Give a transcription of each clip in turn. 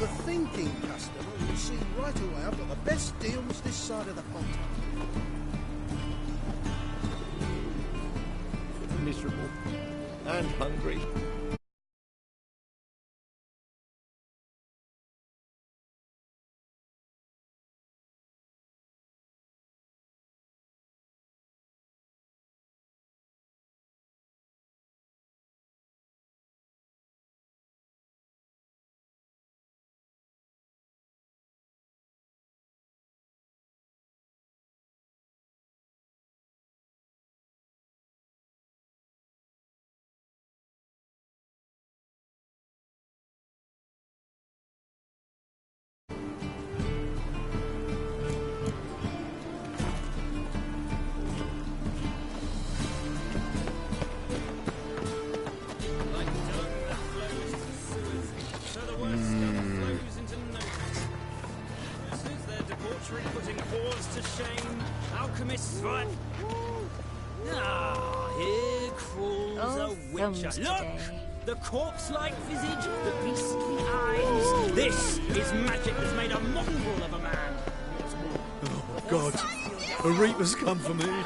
The thinking customer will see right away I've got the best deals this side of the pond. Miserable and hungry. Putting whores to shame, alchemists right. Ah, here crawls a witcher. Look! The corpse-like visage, the beastly eyes. This is magic that's made a mongrel of a man. Oh my God, a reaper's come for me.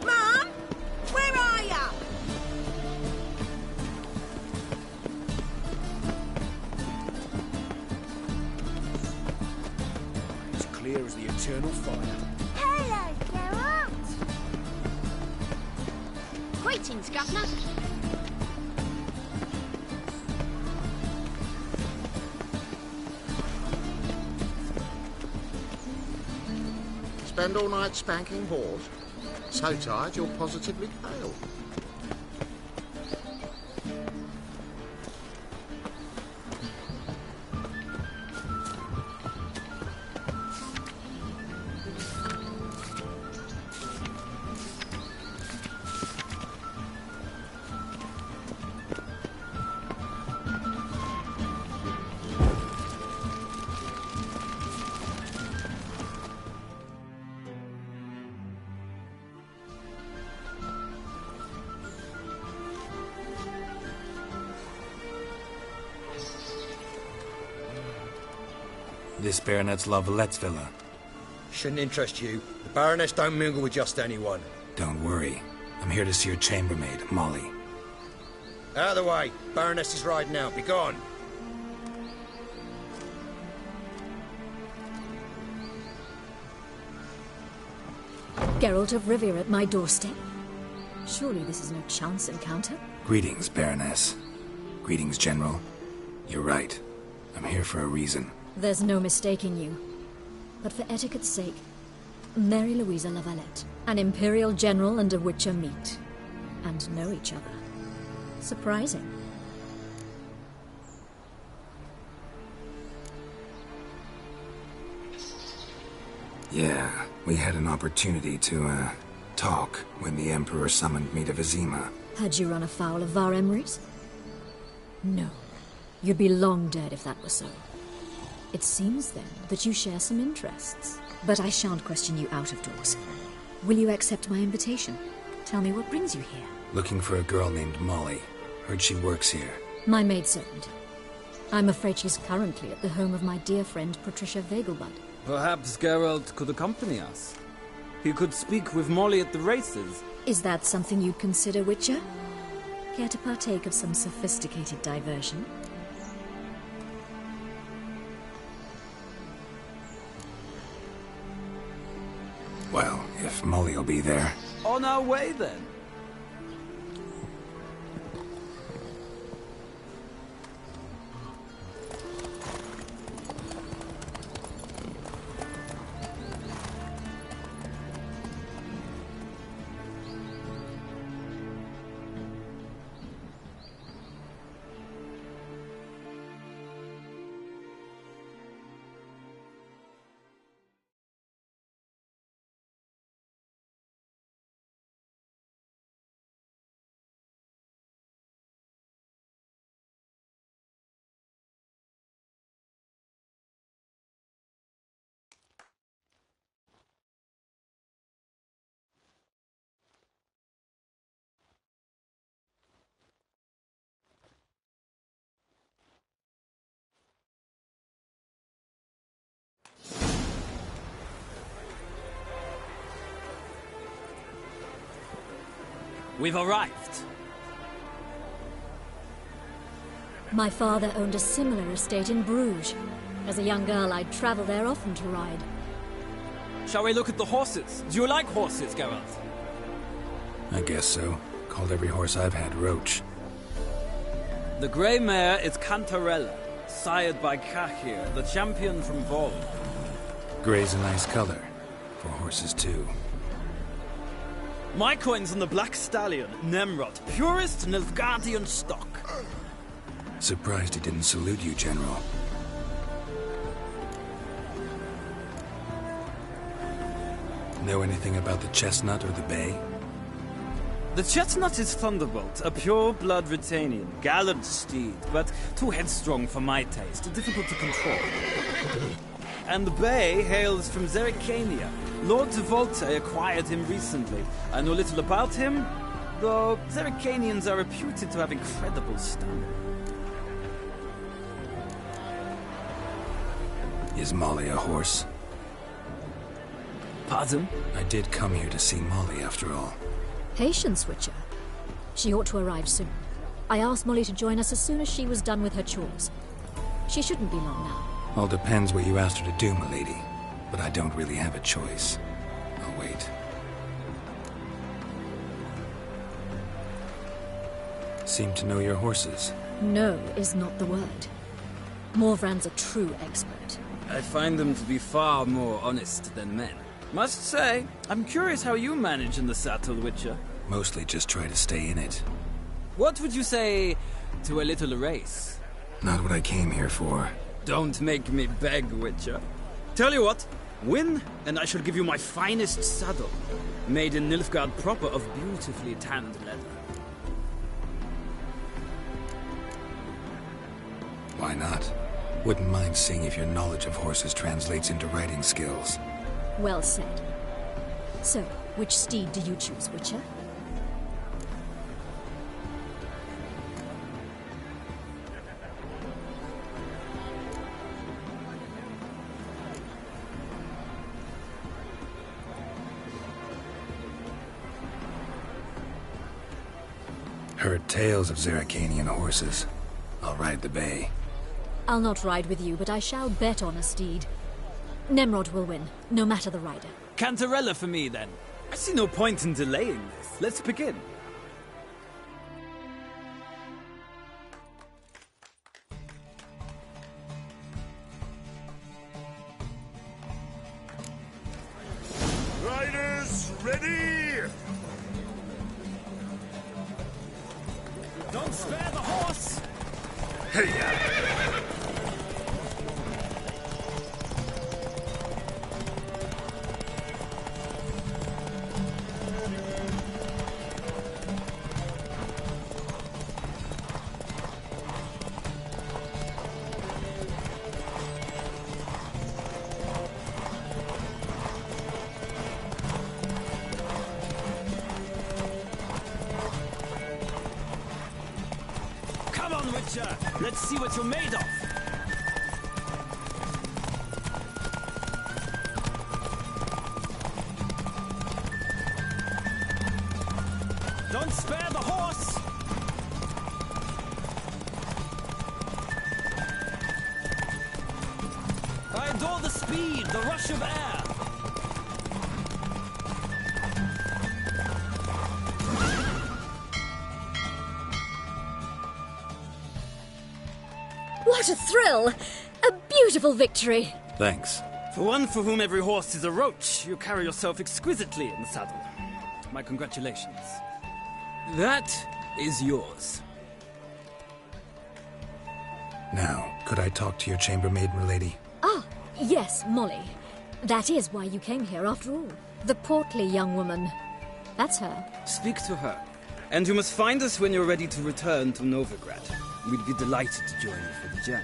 Mum, where are ya? It's clear as the eternal fire. Hello, Geralt. Greetings, Governor. Spend all night spanking whores? So tired you're positively pale. This Baronet's La Valette's villa. Shouldn't interest you. The Baroness don't mingle with just anyone. Don't worry. I'm here to see your chambermaid, Molly. Out of the way. Baroness is riding out. Be gone. Geralt of Rivia at my doorstep? Surely this is no chance encounter? Greetings, Baroness. Greetings, General. You're right. I'm here for a reason. There's no mistaking you. But for etiquette's sake, Mary Louisa La Valette, an Imperial General and a Witcher meet. And know each other. Surprising. Yeah, we had an opportunity to, talk when the Emperor summoned me to Vizima. Had you run afoul of Var Emrys? No. You'd be long dead if that were so. It seems, then, that you share some interests. But I shan't question you out of doors. Will you accept my invitation? Tell me what brings you here. Looking for a girl named Molly. Heard she works here. My maidservant. I'm afraid she's currently at the home of my dear friend Patricia Vegelbud. Perhaps Geralt could accompany us. He could speak with Molly at the races. Is that something you'd consider, Witcher? Care to partake of some sophisticated diversion? Well, if Molly'll be there. On our way, then. We've arrived. My father owned a similar estate in Bruges. As a young girl, I'd travel there often to ride. Shall we look at the horses? Do you like horses, Geralt? I guess so. Called every horse I've had Roach. The grey mare is Cantarella, sired by Cahir, the champion from Vol. Grey's a nice color. For horses, too. My coin's on the black stallion, Nemrod, purest Nilfgaardian stock. Surprised he didn't salute you, General. Know anything about the chestnut or the bay? The chestnut is Thunderbolt, a pure-blood Retanian, gallant steed, but too headstrong for my taste, difficult to control. And the bay hails from Zerrikania. Lord de Volte acquired him recently. I know little about him, though Zerrikanians are reputed to have incredible stamina. Is Molly a horse? Pardon? I did come here to see Molly, after all. Patience, Witcher. She ought to arrive soon. I asked Molly to join us as soon as she was done with her chores. She shouldn't be long now. All depends what you asked her to do, milady. But I don't really have a choice. I'll wait. Seem to know your horses. No is not the word. Morvran's a true expert. I find them to be far more honest than men. Must say, I'm curious how you manage in the saddle, Witcher. Mostly just try to stay in it. What would you say to a little race? Not what I came here for. Don't make me beg, Witcher. Tell you what, win, and I shall give you my finest saddle, made in Nilfgaard proper of beautifully tanned leather. Why not? Wouldn't mind seeing if your knowledge of horses translates into riding skills. Well said. So, which steed do you choose, Witcher? Heard tales of Zerrikanian horses. I'll ride the bay. I'll not ride with you, but I shall bet on a steed. Nemrod will win, no matter the rider. Cantarella for me, then. I see no point in delaying this. Let's begin. Riders, ready! Don't spare the horse! Hey! Come on, Witcher! Let's see what you're made of! Don't spare the horse! I adore the speed, the rush of air! What a thrill! A beautiful victory! Thanks. For one for whom every horse is a roach, you carry yourself exquisitely in the saddle. My congratulations. That is yours. Now, could I talk to your chambermaid, milady? Ah, yes, Molly. That is why you came here after all. The portly young woman. That's her. Speak to her. And you must find us when you're ready to return to Novigrad. We'd be delighted to join you for the journey.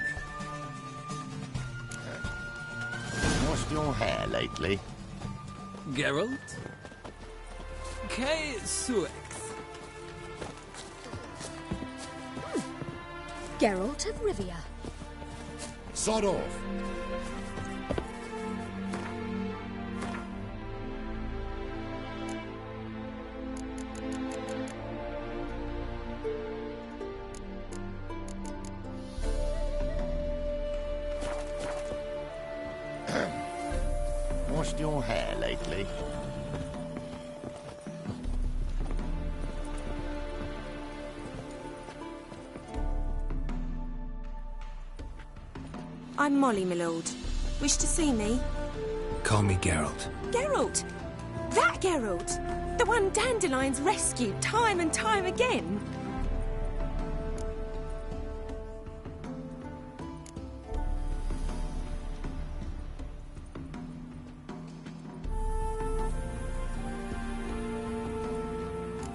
Washed your hair lately? Geralt? K. Suex. Geralt of Rivia. Sod off. washed your hair lately? I'm Molly, my lord. Wish to see me? Call me Geralt. Geralt! That Geralt! The one Dandelion's rescued time and time again!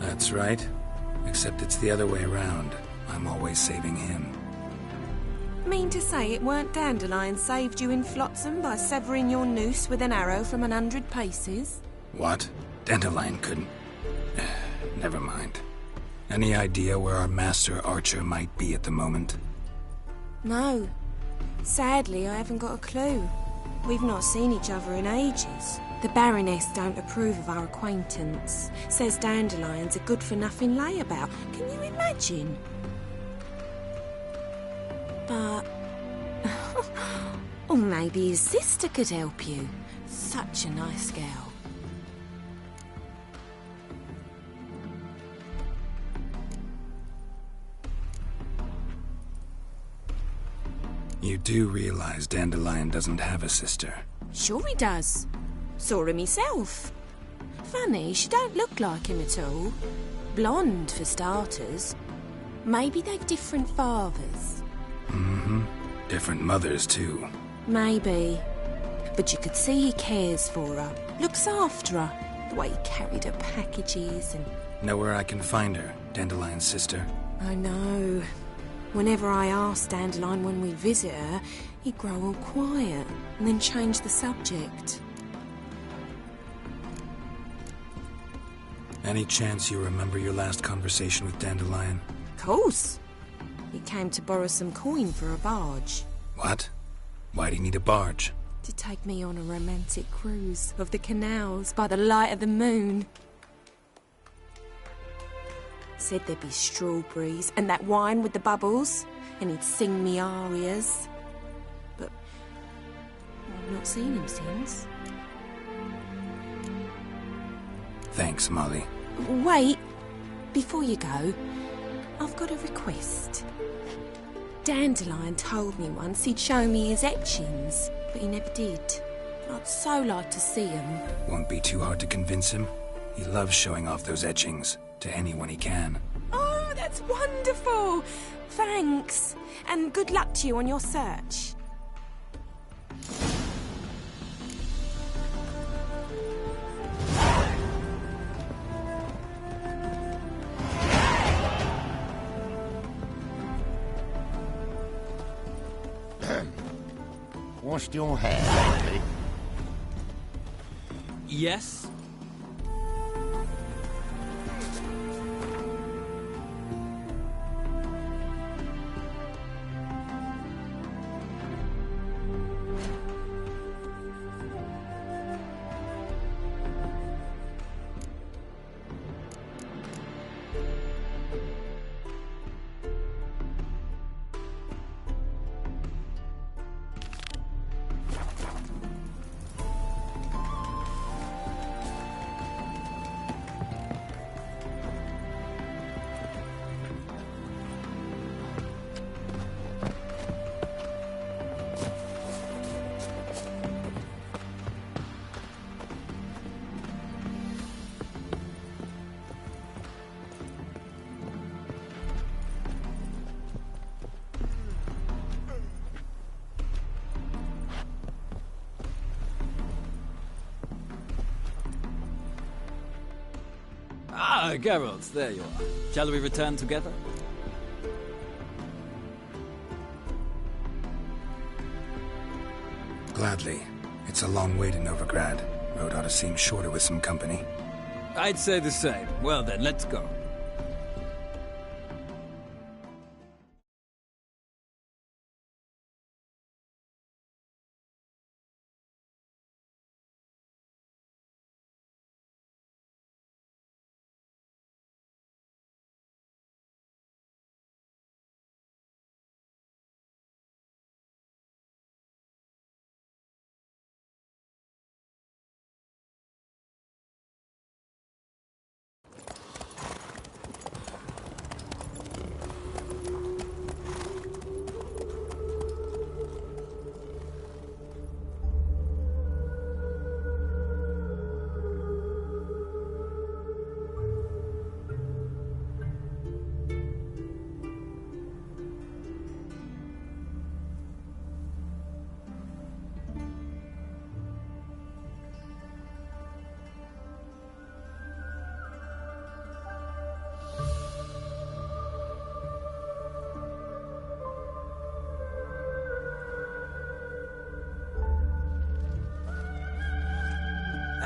That's right. Except it's the other way around. I'm always saving him. Mean to say it weren't Dandelion saved you in Flotsam by severing your noose with an arrow from 100 paces? What? Dandelion couldn't... Never mind. Any idea where our master archer might be at the moment? No. Sadly, I haven't got a clue. We've not seen each other in ages. The Baroness don't approve of our acquaintance. Says Dandelion's a good-for-nothing layabout. Can you imagine? But... or maybe his sister could help you. Such a nice girl. You do realize Dandelion doesn't have a sister? Sure he does. Saw him myself. Funny, she don't look like him at all. Blonde, for starters. Maybe they've different fathers. Mm-hmm. Different mothers, too. Maybe. But you could see he cares for her. Looks after her. The way he carried her packages and... Know where I can find her, Dandelion's sister? I know. Whenever I asked Dandelion when we'd visit her, he'd grow all quiet and then change the subject. Any chance you remember your last conversation with Dandelion? Of course. He came to borrow some coin for a barge. What? Why'd he need a barge? To take me on a romantic cruise of the canals by the light of the moon. Said there'd be strawberries and that wine with the bubbles, and he'd sing me arias. But I've not seen him since. Thanks, Molly. Wait, before you go, I've got a request. Dandelion told me once he'd show me his etchings, but he never did. I'd so like to see them. Won't be too hard to convince him. He loves showing off those etchings to anyone he can. Oh, that's wonderful! Thanks, and good luck to you on your search. Washed your hair lately? Yes? Ah, Geralt, there you are. Shall we return together? Gladly. It's a long way to Novigrad. Road ought to seem shorter with some company. I'd say the same. Well then, let's go.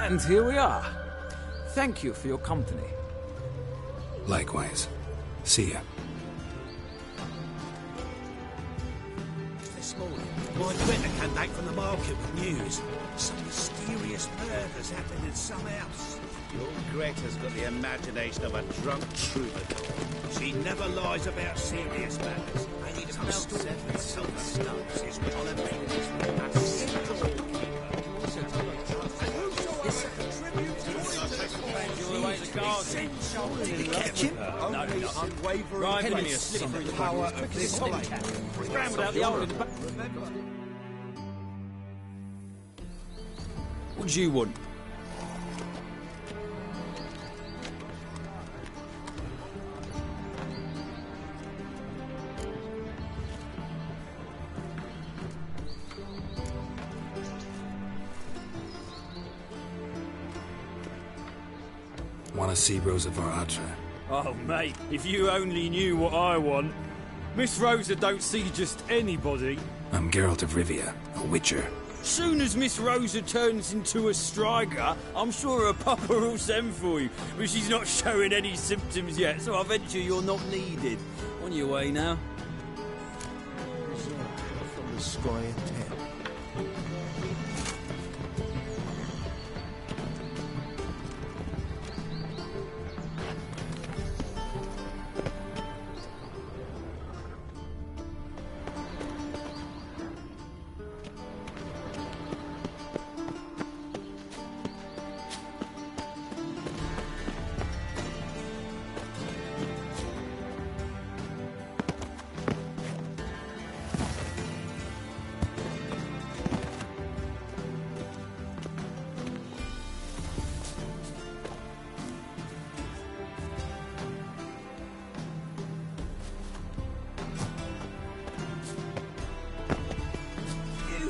And here we are. Thank you for your company. Likewise. See ya. This morning, my printer came back from the market with news. Some mysterious murders happened in some house. Your Greta's got the imagination of a drunk troubadour. She never lies about serious matters. Only some story with silver stones is what I'll Did you catch him? Only unwavering penance on the power of this blade. Scrambled out the old in the back. What do you want? Want to see Rosa Varatra? Oh, mate, if you only knew what I want. Miss Rosa don't see just anybody. I'm Geralt of Rivia, a witcher. Soon as Miss Rosa turns into a striker, I'm sure her papa will send for you. But she's not showing any symptoms yet, so I venture you're not needed. On your way now. From the sky and town.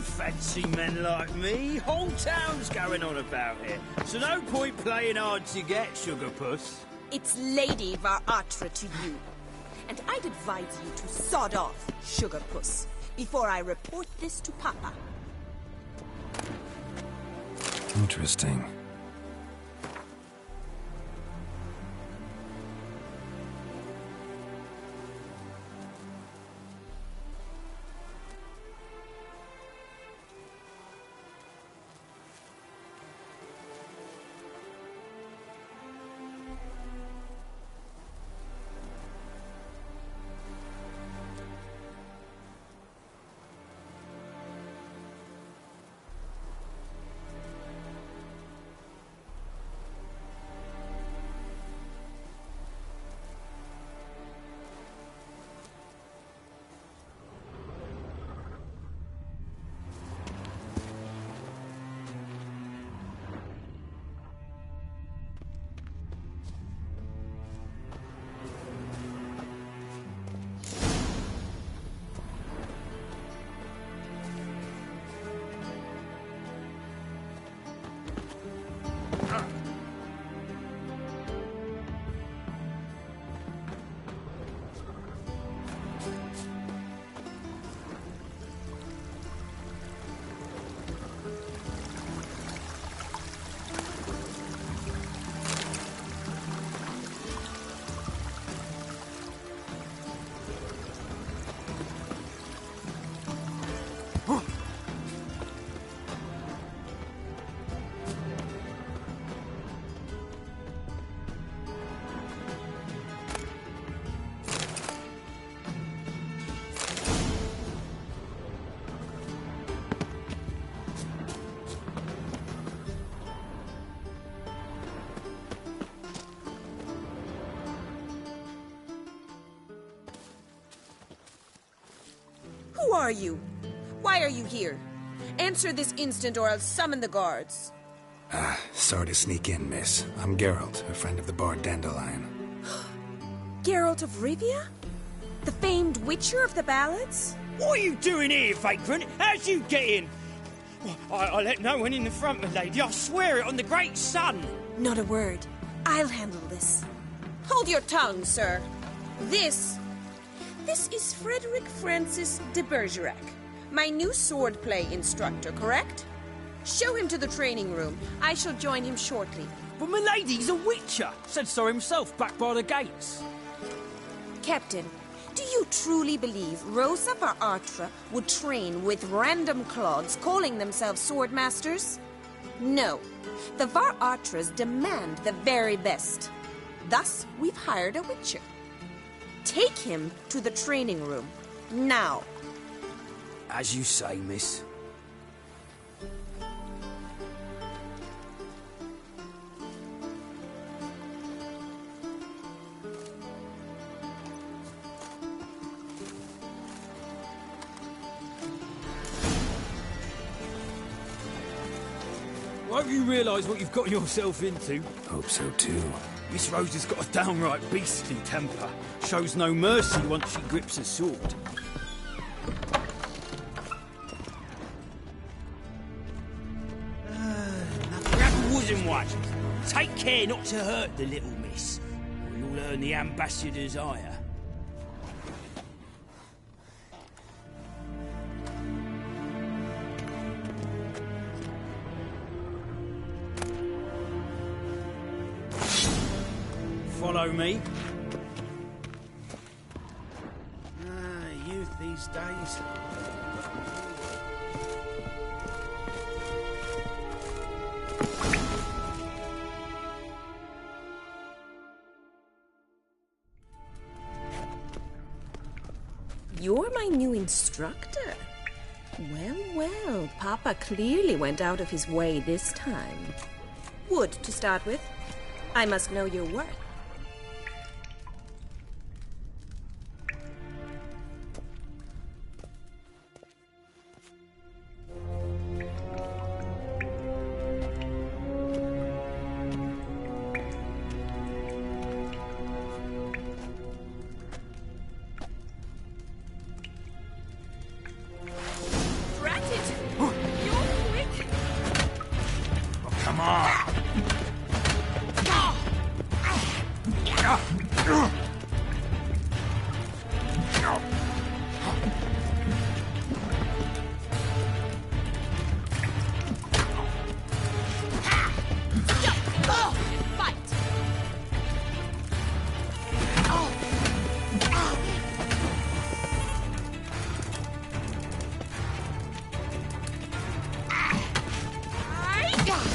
Fancy men like me. Whole town's going on about it. So no point playing hard to get, sugar puss. It's Lady Varatra to you. And I'd advise you to sod off, sugar puss, before I report this to Papa. Interesting. Who are you? Why are you here? Answer this instant or I'll summon the guards. Sorry to sneak in, miss. I'm Geralt, a friend of the bard Dandelion. Geralt of Rivia? The famed witcher of the ballads? What are you doing here, vagrant? How'd you get in? I let no one in the front, my lady. I swear it on the great sun. Not a word. I'll handle this. Hold your tongue, sir. This is Frederick Francis de Bergerac, my new swordplay instructor, correct? Show him to the training room. I shall join him shortly. But milady's a witcher, said so himself back by the gates. Captain, do you truly believe Rosa var Artra would train with random clods calling themselves sword masters? No. The var Artras demand the very best. Thus, we've hired a witcher. Take him to the training room. Now. As you say, miss. Won't you realise what you've got yourself into? Hope so too. Miss Rose has got a downright beastly temper. Shows no mercy once she grips a sword. Grab the wooden one. Take care not to hurt the little miss, or you'll earn the ambassador's ire. Follow me. Youth these days. You're my new instructor. Well, well, Papa clearly went out of his way this time. Wood, to start with. I must know your worth.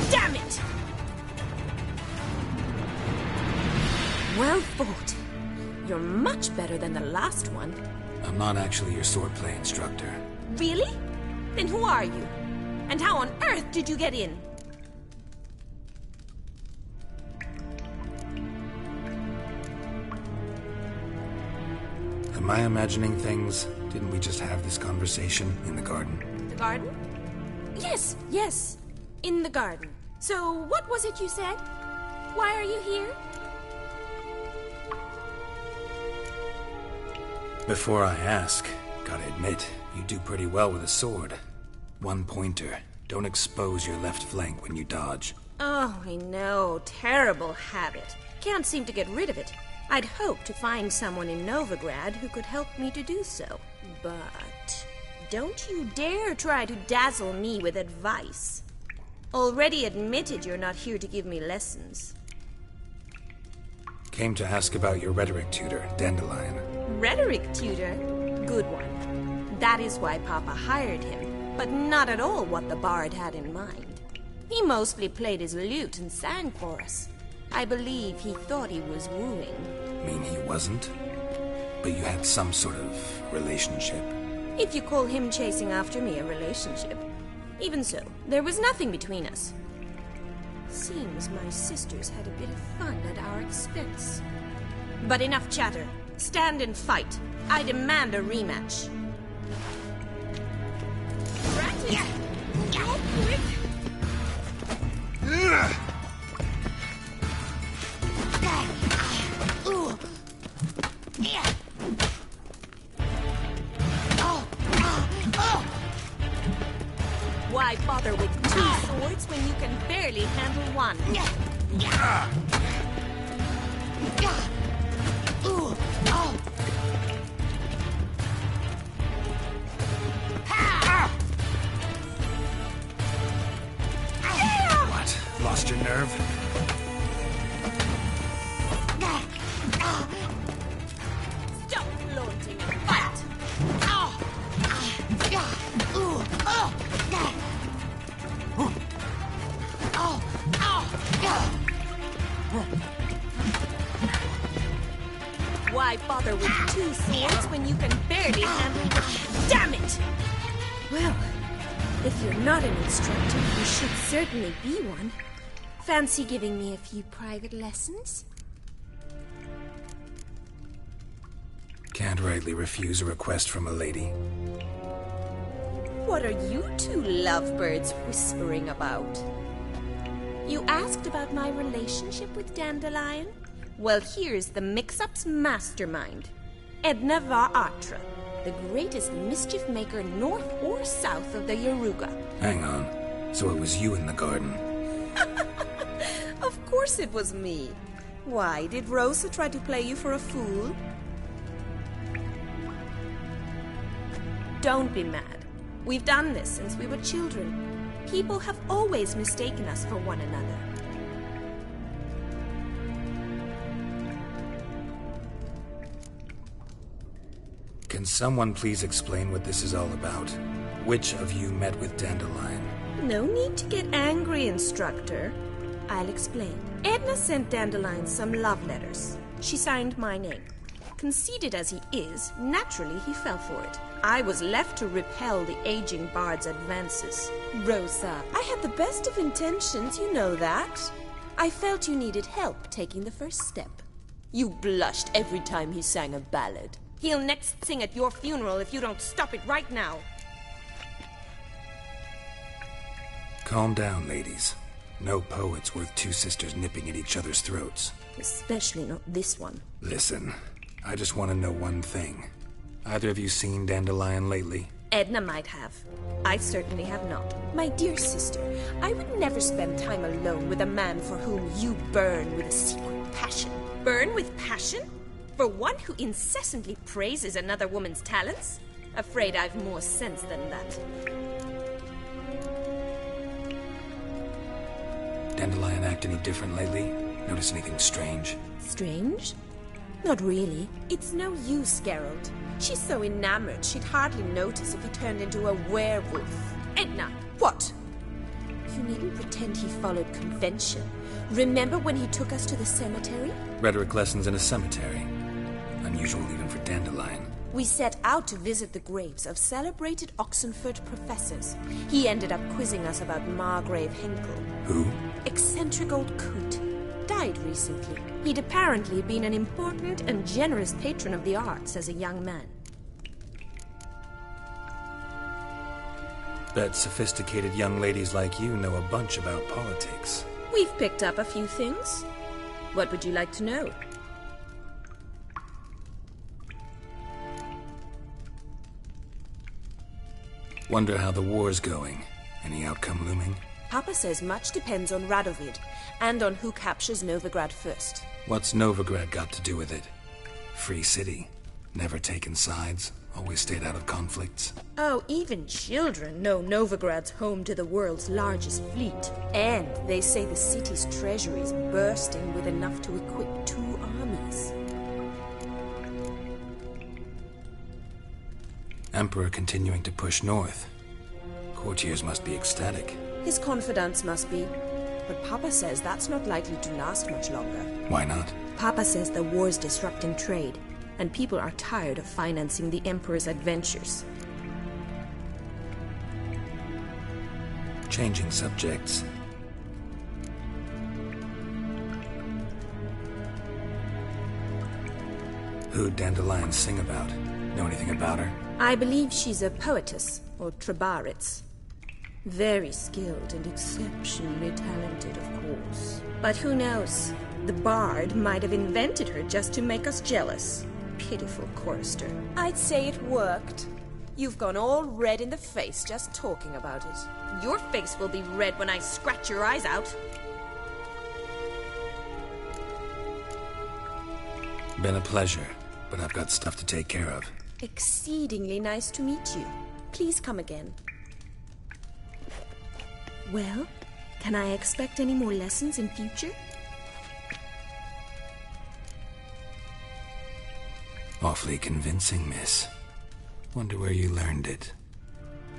Damn it! Well fought. You're much better than the last one. I'm not actually your swordplay instructor. Really? Then who are you? And how on earth did you get in? Am I imagining things? Didn't we just have this conversation in the garden? The garden? Yes, yes. In the garden. So, what was it you said? Why are you here? Before I ask, gotta admit, you do pretty well with a sword. One pointer. Don't expose your left flank when you dodge. Oh, I know. Terrible habit. Can't seem to get rid of it. I'd hoped to find someone in Novigrad who could help me to do so. But don't you dare try to dazzle me with advice. Already admitted you're not here to give me lessons. Came to ask about your rhetoric tutor, Dandelion. Rhetoric tutor? Good one. That is why Papa hired him, but not at all what the bard had in mind. He mostly played his lute and sang for us. I believe he thought he was wooing. Mean he wasn't? But you had some sort of relationship? If you call him chasing after me a relationship. Even so, there was nothing between us. Seems my sisters had a bit of fun at our expense. But enough chatter. Stand and fight. I demand a rematch. Ratty! Go quick! Why bother with two swords when you can barely handle one? Lost your nerve? Stop flaunting and fight! Why bother with two swords when you can barely handle one? Damn it! Well, if you're not an instructor, you should certainly be one. Fancy giving me a few private lessons? Can't rightly refuse a request from a lady. What are you two lovebirds whispering about? You asked about my relationship with Dandelion? Well, here's the mix-up's mastermind. Edna var Atra, the greatest mischief maker north or south of the Yaruga. Hang on. So it was you in the garden? Of course it was me. Why, did Rosa try to play you for a fool? Don't be mad. We've done this since we were children. People have always mistaken us for one another. Can someone please explain what this is all about? Which of you met with Dandelion? No need to get angry, instructor. I'll explain. Edna sent Dandelion some love letters. She signed my name. Conceited as he is, naturally he fell for it. I was left to repel the aging bard's advances. Rosa, I had the best of intentions, you know that. I felt you needed help taking the first step. You blushed every time he sang a ballad. He'll next sing at your funeral if you don't stop it right now. Calm down, ladies. No poet's worth two sisters nipping at each other's throats. Especially not this one. Listen, I just want to know one thing. Either of you seen Dandelion lately? Edna might have. I certainly have not. My dear sister, I would never spend time alone with a man for whom you burn with a secret passion. Burn with passion? For one who incessantly praises another woman's talents? Afraid I've more sense than that. Dandelion act any different lately? Notice anything strange? Strange? Not really. It's no use, Geralt. She's so enamored she'd hardly notice if he turned into a werewolf. Edna! What? You needn't pretend he followed convention. Remember when he took us to the cemetery? Rhetoric lessons in a cemetery. Unusual even for Dandelion. We set out to visit the graves of celebrated Oxenford professors. He ended up quizzing us about Margrave Henkel. Who? Eccentric old coot. Died recently. He'd apparently been an important and generous patron of the arts as a young man. Bet sophisticated young ladies like you know a bunch about politics. We've picked up a few things. What would you like to know? Wonder how the war's going. Any outcome looming? Papa says much depends on Radovid, and on who captures Novigrad first. What's Novigrad got to do with it? Free city. Never taken sides. Always stayed out of conflicts. Oh, even children know Novigrad's home to the world's largest fleet. And they say the city's treasury is bursting with enough to equip 2 armies. Emperor continuing to push north. Courtiers must be ecstatic. His confidants must be. But Papa says that's not likely to last much longer. Why not? Papa says the war's disrupting trade, and people are tired of financing the Emperor's adventures. Changing subjects. Who'd Dandelion sing about? Know anything about her? I believe she's a poetess, or trabaritz. Very skilled and exceptionally talented, of course. But who knows? The bard might have invented her just to make us jealous. Pitiful chorister. I'd say it worked. You've gone all red in the face just talking about it. Your face will be red when I scratch your eyes out. Been a pleasure, but I've got stuff to take care of. Exceedingly nice to meet you. Please come again. Well, Can I expect any more lessons in future? Awfully convincing, miss. Wonder where you learned it.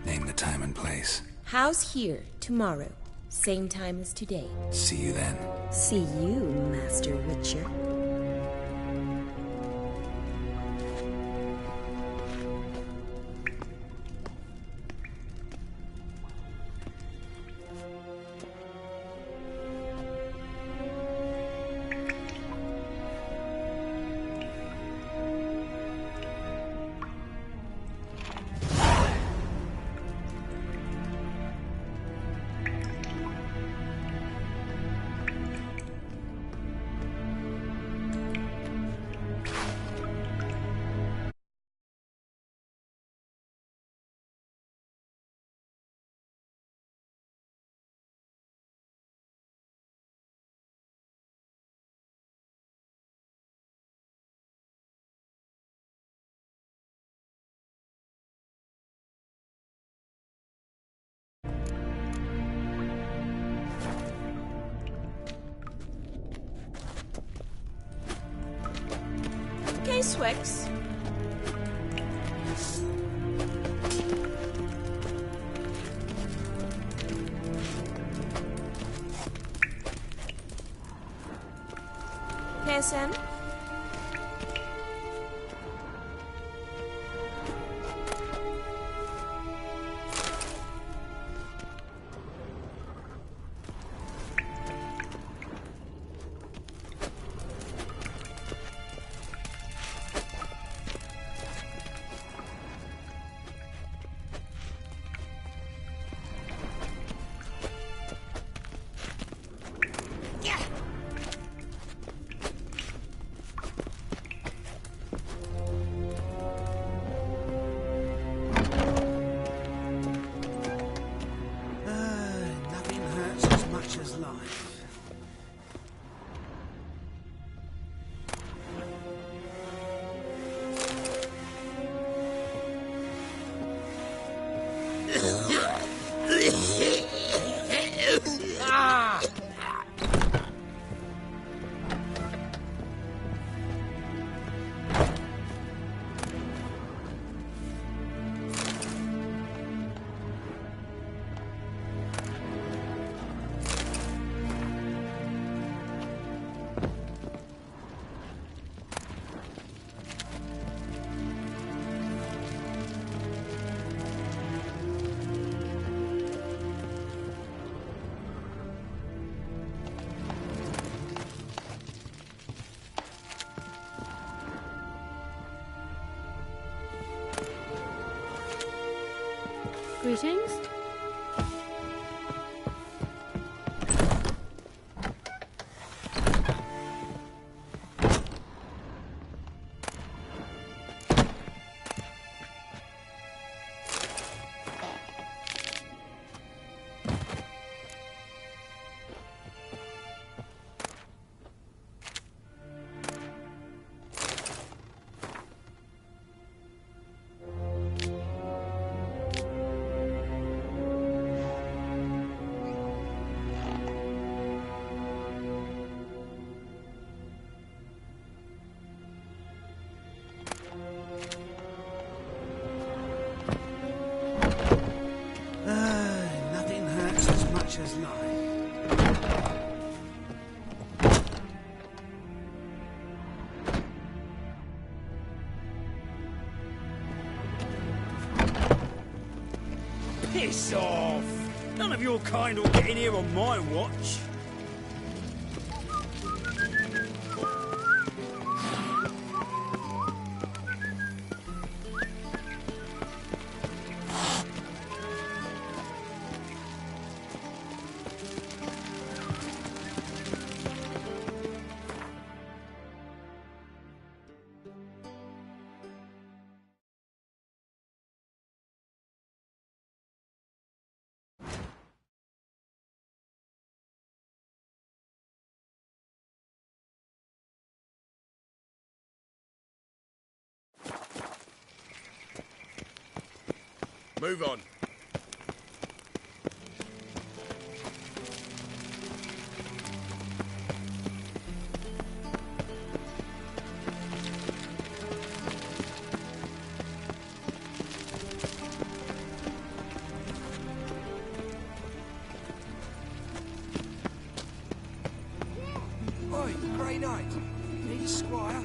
Name the time and place. House here, tomorrow. Same time as today. See you then. See you, Master Witcher. Okay, Swix. KSM? Nothing hurts as much as life. Greetings. Nothing hurts as much as life. Piss off! None of your kind will get in here on my watch. Move on. late. Need a squire?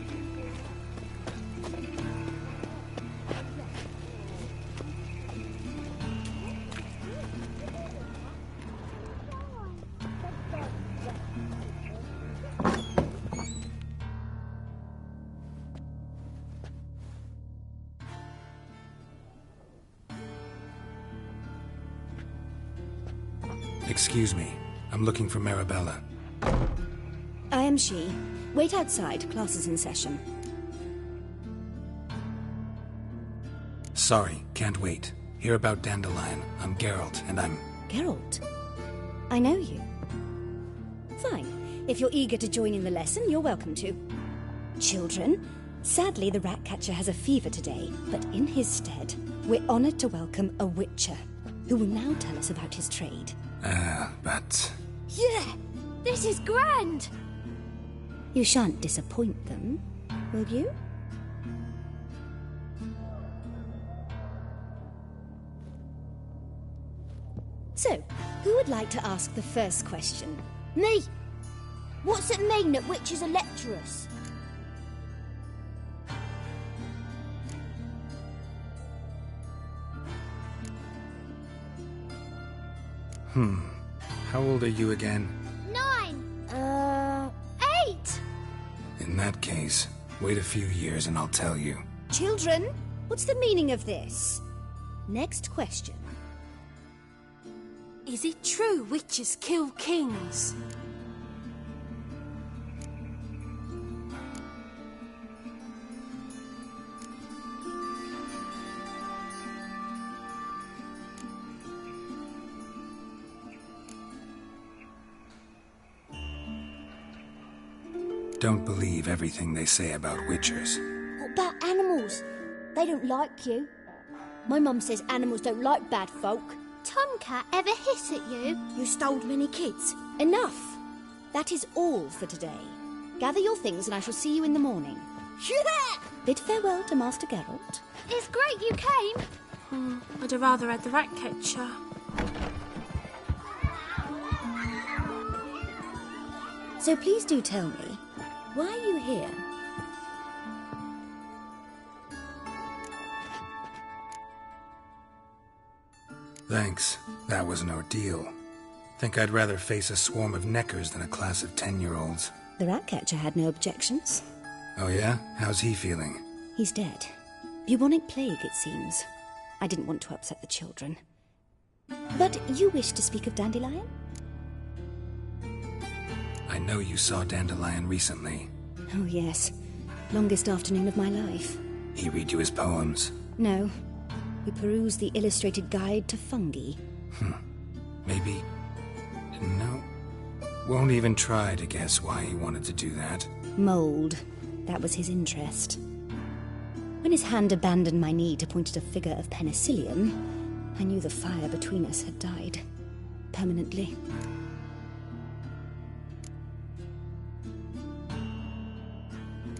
Excuse me. I'm looking for Marabella. I am she. Wait outside. Class is in session. Sorry, can't wait. Hear about Dandelion. I'm Geralt, and I'm... Geralt? I know you. Fine. If you're eager to join in the lesson, you're welcome to. Children, sadly the Ratcatcher has a fever today, but in his stead, we're honoured to welcome a Witcher, who will now tell us about his trade. But... Yeah! This is grand! You shan't disappoint them, will you? So, who would like to ask the first question? Me! What's it mean that witches are lecturers? How old are you again? 9! 8! In that case, wait a few years and I'll tell you. Children, what's the meaning of this? Next question. Is it true witches kill kings? Don't believe everything they say about witchers. What about animals? They don't like you. My mum says animals don't like bad folk. Tomcat ever hiss at you? You stole many kids. Enough! That is all for today. Gather your things and I shall see you in the morning. Yeah! Bid farewell to Master Geralt. It's great you came. I'd have rather had the Ratcatcher. So please do tell me, why are you here? Thanks. That was an ordeal. Think I'd rather face a swarm of neckers than a class of 10-year-olds. The Ratcatcher had no objections. Oh yeah? How's he feeling? He's dead. Bubonic plague, it seems. I didn't want to upset the children. But you wish to speak of Dandelion? I know you saw Dandelion recently. Oh yes. Longest afternoon of my life. He read you his poems? No. We perused the illustrated guide to fungi. Maybe... No. Won't even try to guess why he wanted to do that. Mold. That was his interest. When his hand abandoned my knee to point at a figure of penicillium, I knew the fire between us had died. Permanently.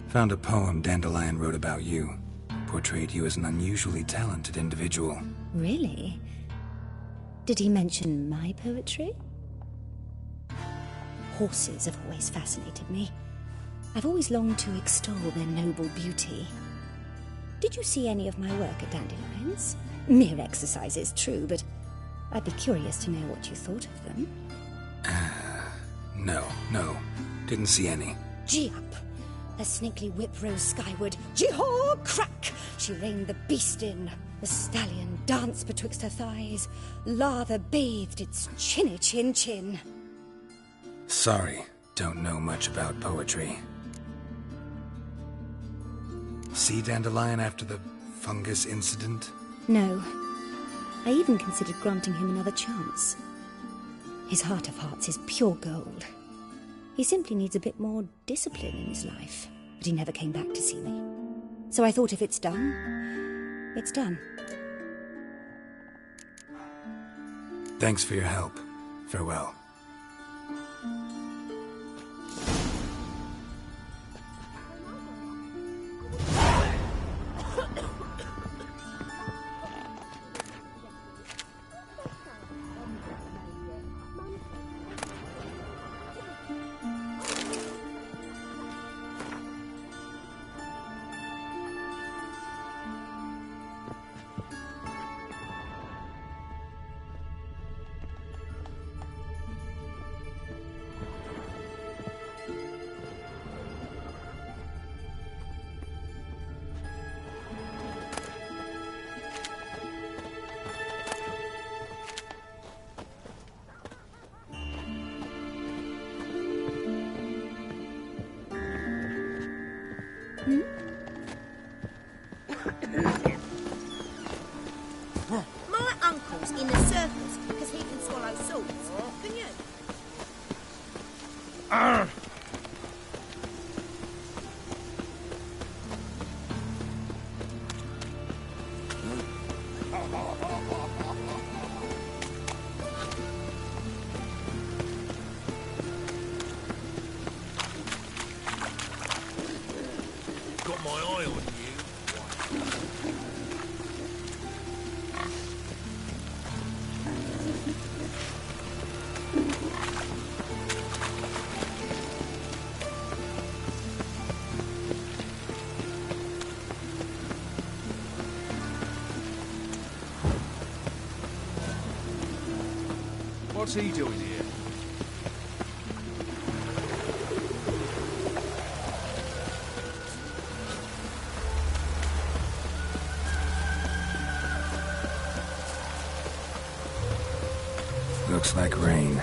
Found a poem Dandelion wrote about you. Portrayed you as an unusually talented individual. Really? Did he mention my poetry? Horses have always fascinated me. I've always longed to extol their noble beauty. Did you see any of my work at Dandelion's? Mere exercises, true, but I'd be curious to know what you thought of them. No. Didn't see any. Gee up! A snaky whip rose skyward. Jee-haw! Crack! She reined the beast in. The stallion danced betwixt her thighs. Lather bathed its chinny chin. Sorry, don't know much about poetry. See Dandelion after the fungus incident? No. I even considered granting him another chance. His heart of hearts is pure gold. He simply needs a bit more discipline in his life. But he never came back to see me. So I thought if it's done, it's done. Thanks for your help. Farewell. My uncle's in the circus because he can swallow swords. Can you? Got my eye on you. What's he doing here? Looks like rain.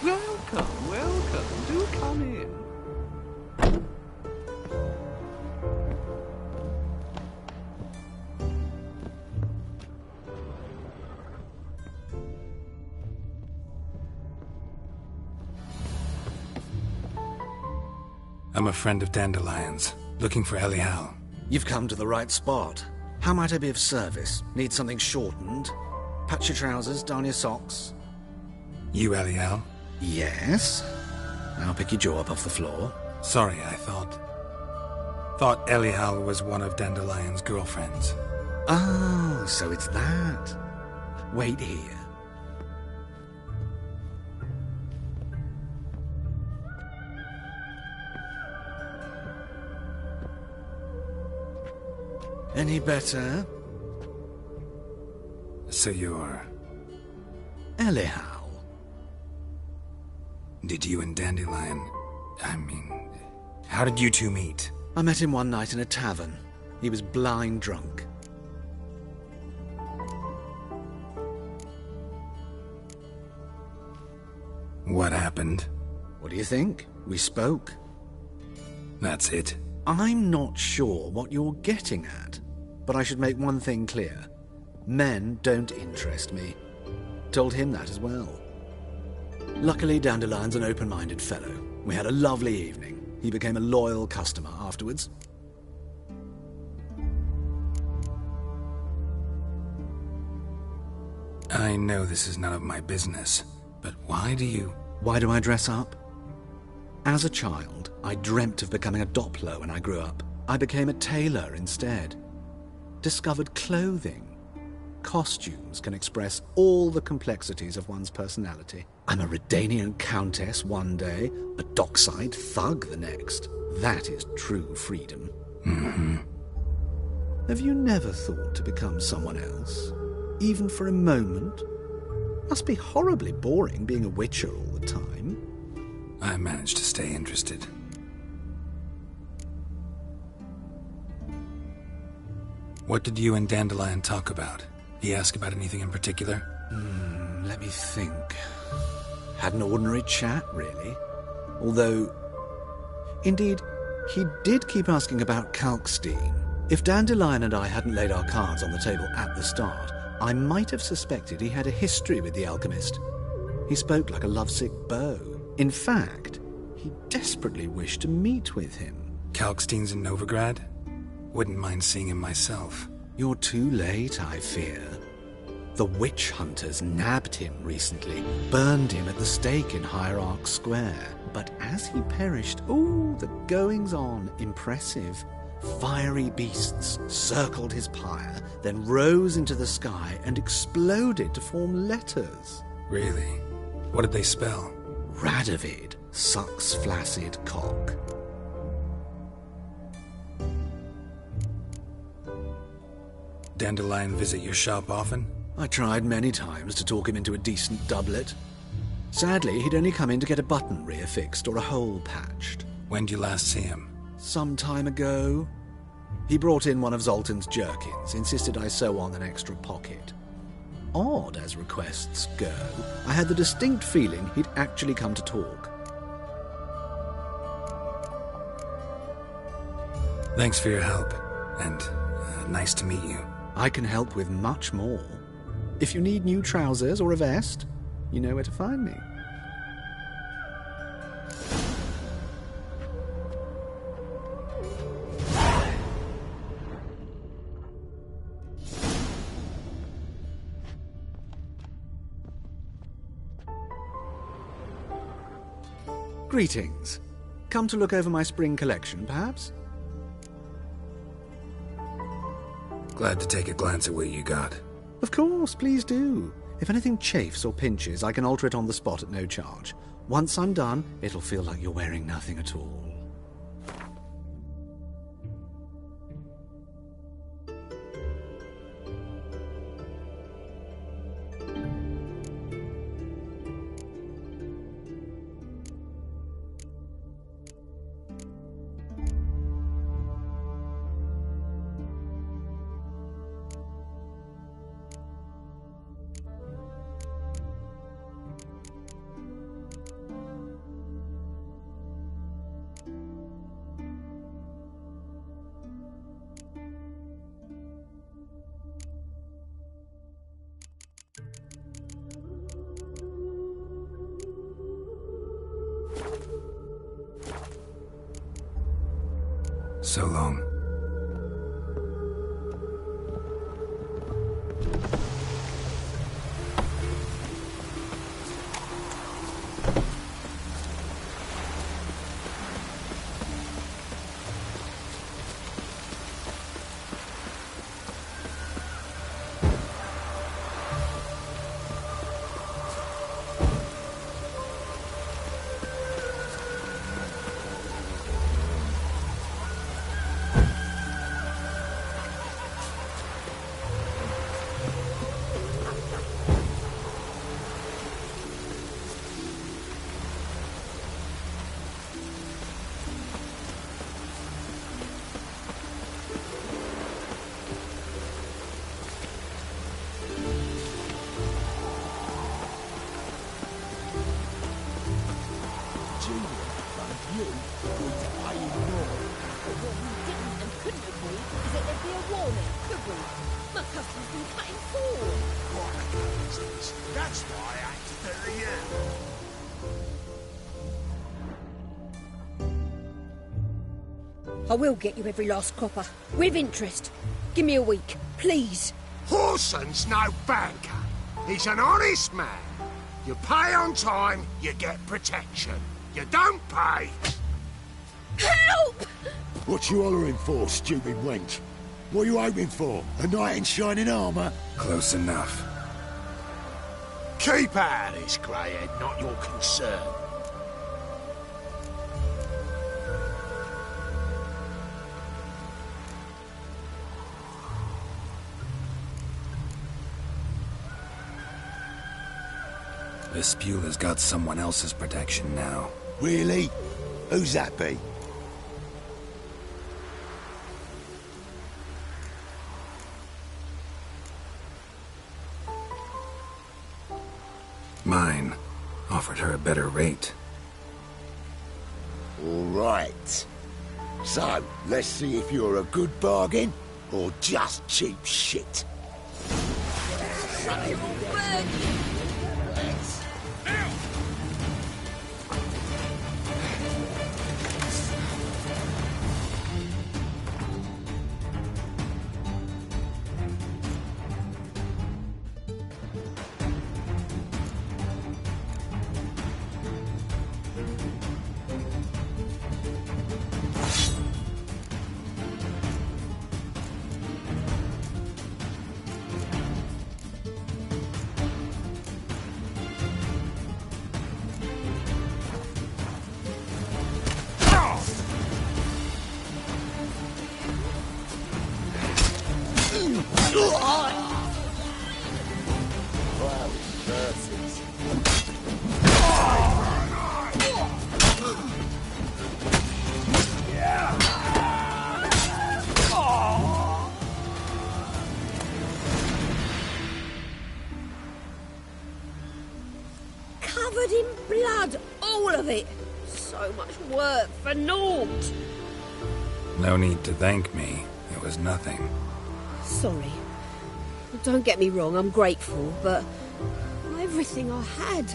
Welcome. Do come in. I'm a friend of Dandelion's, looking for Elial. You've come to the right spot. How might I be of service? Need something shortened? Patch your trousers, darn your socks. You Elial? Yes? Now pick your jaw up off the floor. Sorry, I thought Elial was one of Dandelion's girlfriends. Oh, so it's that. Wait here. Any better? So you're... Elial. Did you and Dandelion... how did you two meet? I met him one night in a tavern. He was blind drunk. What happened? What do you think? We spoke. That's it? I'm not sure what you're getting at, but I should make one thing clear. Men don't interest me. Told him that as well. Luckily, Dandelion's an open-minded fellow. We had a lovely evening. He became a loyal customer afterwards. I know this is none of my business, but why do I dress up? As a child, I dreamt of becoming a Doppler when I grew up. I became a tailor instead. Discovered clothing. Costumes can express all the complexities of one's personality. I'm a Redanian countess one day, a dockside thug the next. That is true freedom. Mm-hmm. Have you never thought to become someone else? Even for a moment? Must be horribly boring being a witcher all the time. I managed to stay interested. What did you and Dandelion talk about? He asked about anything in particular? Let me think. Had an ordinary chat, really. Although, indeed, he did keep asking about Kalkstein. If Dandelion and I hadn't laid our cards on the table at the start, I might have suspected he had a history with the alchemist. He spoke like a lovesick beau. In fact, he desperately wished to meet with him. Kalkstein's in Novigrad? Wouldn't mind seeing him myself. You're too late, I fear. The witch hunters nabbed him recently, burned him at the stake in Hierarch Square. But as he perished, the goings-on, impressive. Fiery beasts circled his pyre, then rose into the sky and exploded to form letters. Really? What did they spell? Radovid, sucks flaccid cock. Dandelion visit your shop often? I tried many times to talk him into a decent doublet. Sadly, he'd only come in to get a button reaffixed or a hole patched. When did you last see him? Some time ago. He brought in one of Zoltan's jerkins, insisted I sew on an extra pocket. Odd as requests go, I had the distinct feeling he'd actually come to talk. Thanks for your help, and nice to meet you. I can help with much more. If you need new trousers or a vest, you know where to find me. Greetings. Come to look over my spring collection, perhaps? Glad to take a glance at what you got. Of course, please do. If anything chafes or pinches, I can alter it on the spot at no charge. Once I'm done, it'll feel like you're wearing nothing at all. So long. That's why I acted to you. I will get you every last copper. With interest. Give me a week, please. Horson's no banker. He's an honest man. You pay on time, you get protection. You don't pay... Help! What you hollering for, stupid wench? What are you hoping for? A knight in shining armour? Close enough. Keep out of this, greyhead, not your concern. This Spewler's got someone else's protection now. Really? Who's that be? Mine. Offered her a better rate. All right. So, let's see if you're a good bargain or just cheap shit. Covered in blood, all of it. So much work for naught. No need to thank me. It was nothing. Sorry. Don't get me wrong, I'm grateful, but everything I had,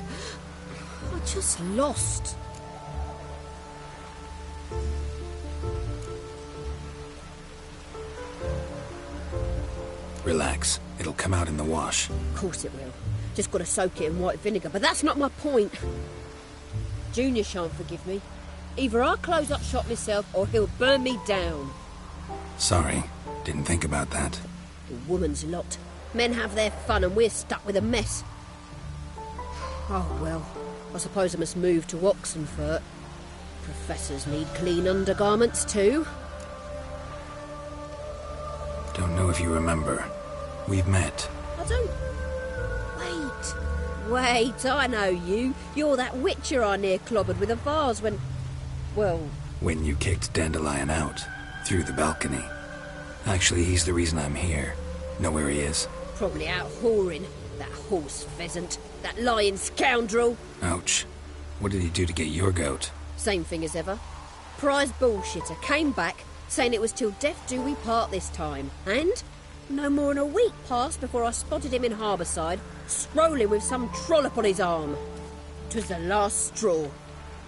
I just lost. Relax. It'll come out in the wash. Of course it will. Just got to soak it in white vinegar, but that's not my point. Junior shan't forgive me. Either I'll close up shop myself or he'll burn me down. Sorry. Didn't think about that. The woman's lot. Men have their fun and we're stuck with a mess. Oh, well, I suppose I must move to Oxenfurt. Professors need clean undergarments too. Don't know if you remember. We've met. I don't... Wait, I know you. You're that witcher I near clobbered with a vase when... Well... When you kicked Dandelion out. Through the balcony. Actually, he's the reason I'm here. Know where he is? Probably out whoring. That horse pheasant. That lying scoundrel. Ouch. What did he do to get your goat? Same thing as ever. Prize bullshitter came back, saying it was till death do we part this time. And no more than a week passed before I spotted him in Harbourside, strolling with some trollop on his arm. 'Twas the last straw.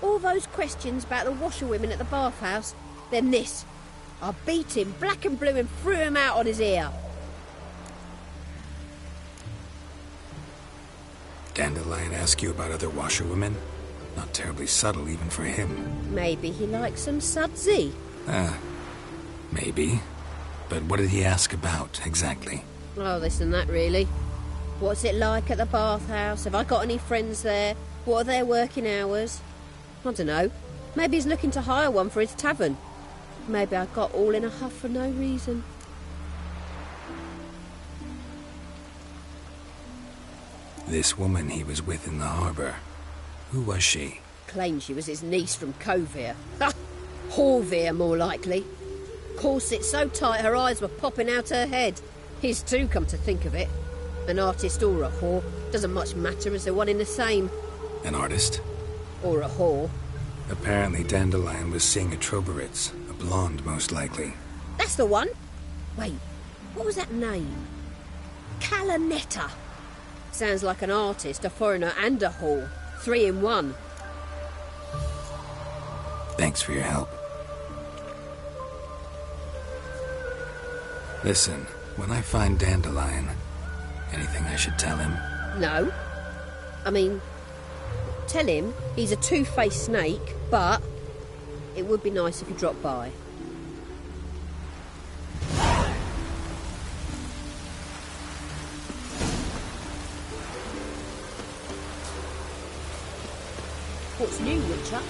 All those questions about the washerwomen at the bathhouse, then this. I beat him black and blue and threw him out on his ear. Dandelion ask you about other washerwomen? Not terribly subtle even for him. Maybe he likes some sudsy. Maybe. But what did he ask about, exactly? Oh, this and that, really. What's it like at the bathhouse? Have I got any friends there? What are their working hours? I don't know. Maybe he's looking to hire one for his tavern. Maybe I got all in a huff for no reason. This woman he was with in the harbour. Who was she? Claimed she was his niece from Covere. Ha! Horvere, more likely. Corset so tight her eyes were popping out her head. His too, come to think of it. An artist or a whore. Doesn't much matter as they're one in the same. An artist? Or a whore. Apparently Dandelion was seeing a Troberitz. A blonde, most likely. That's the one. Wait, what was that name? Calanetta. Sounds like an artist, a foreigner and a whore. 3 in 1. Thanks for your help. Listen, when I find Dandelion, anything I should tell him? No. I mean, tell him he's a two-faced snake, but it would be nice if he dropped by. What's new, Witcher?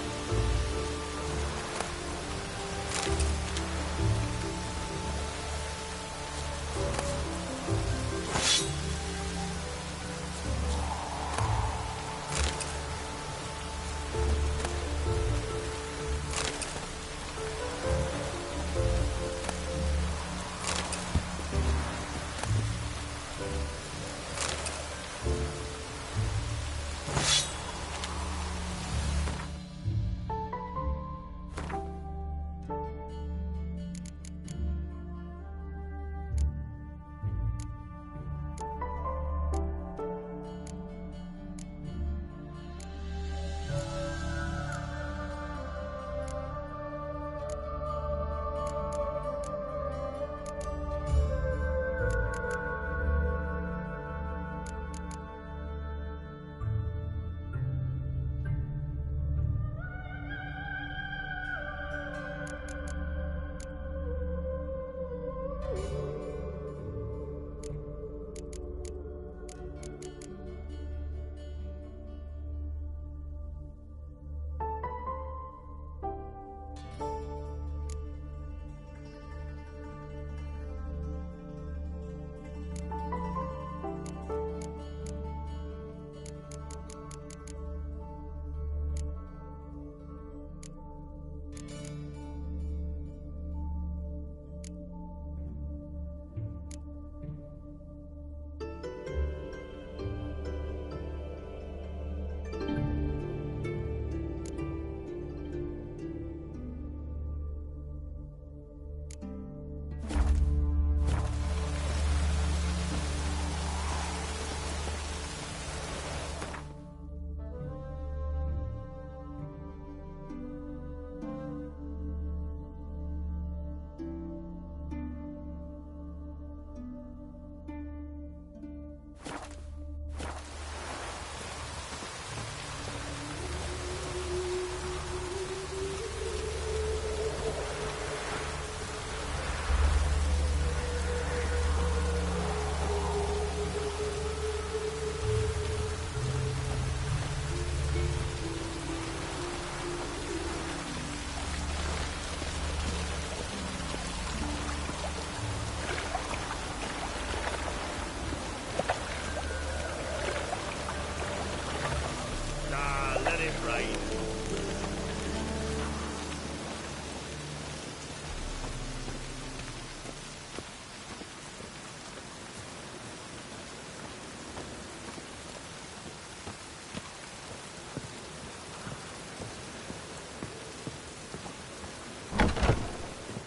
it rain.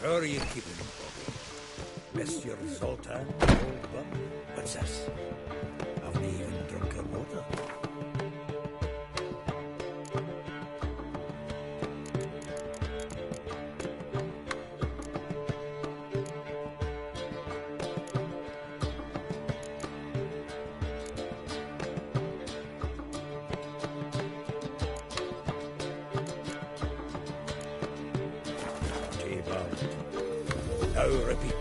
How are you keeping him, Bobby? Missed your Zoltan, old bum? What's this? Haven't even drunk her water. Now repeat.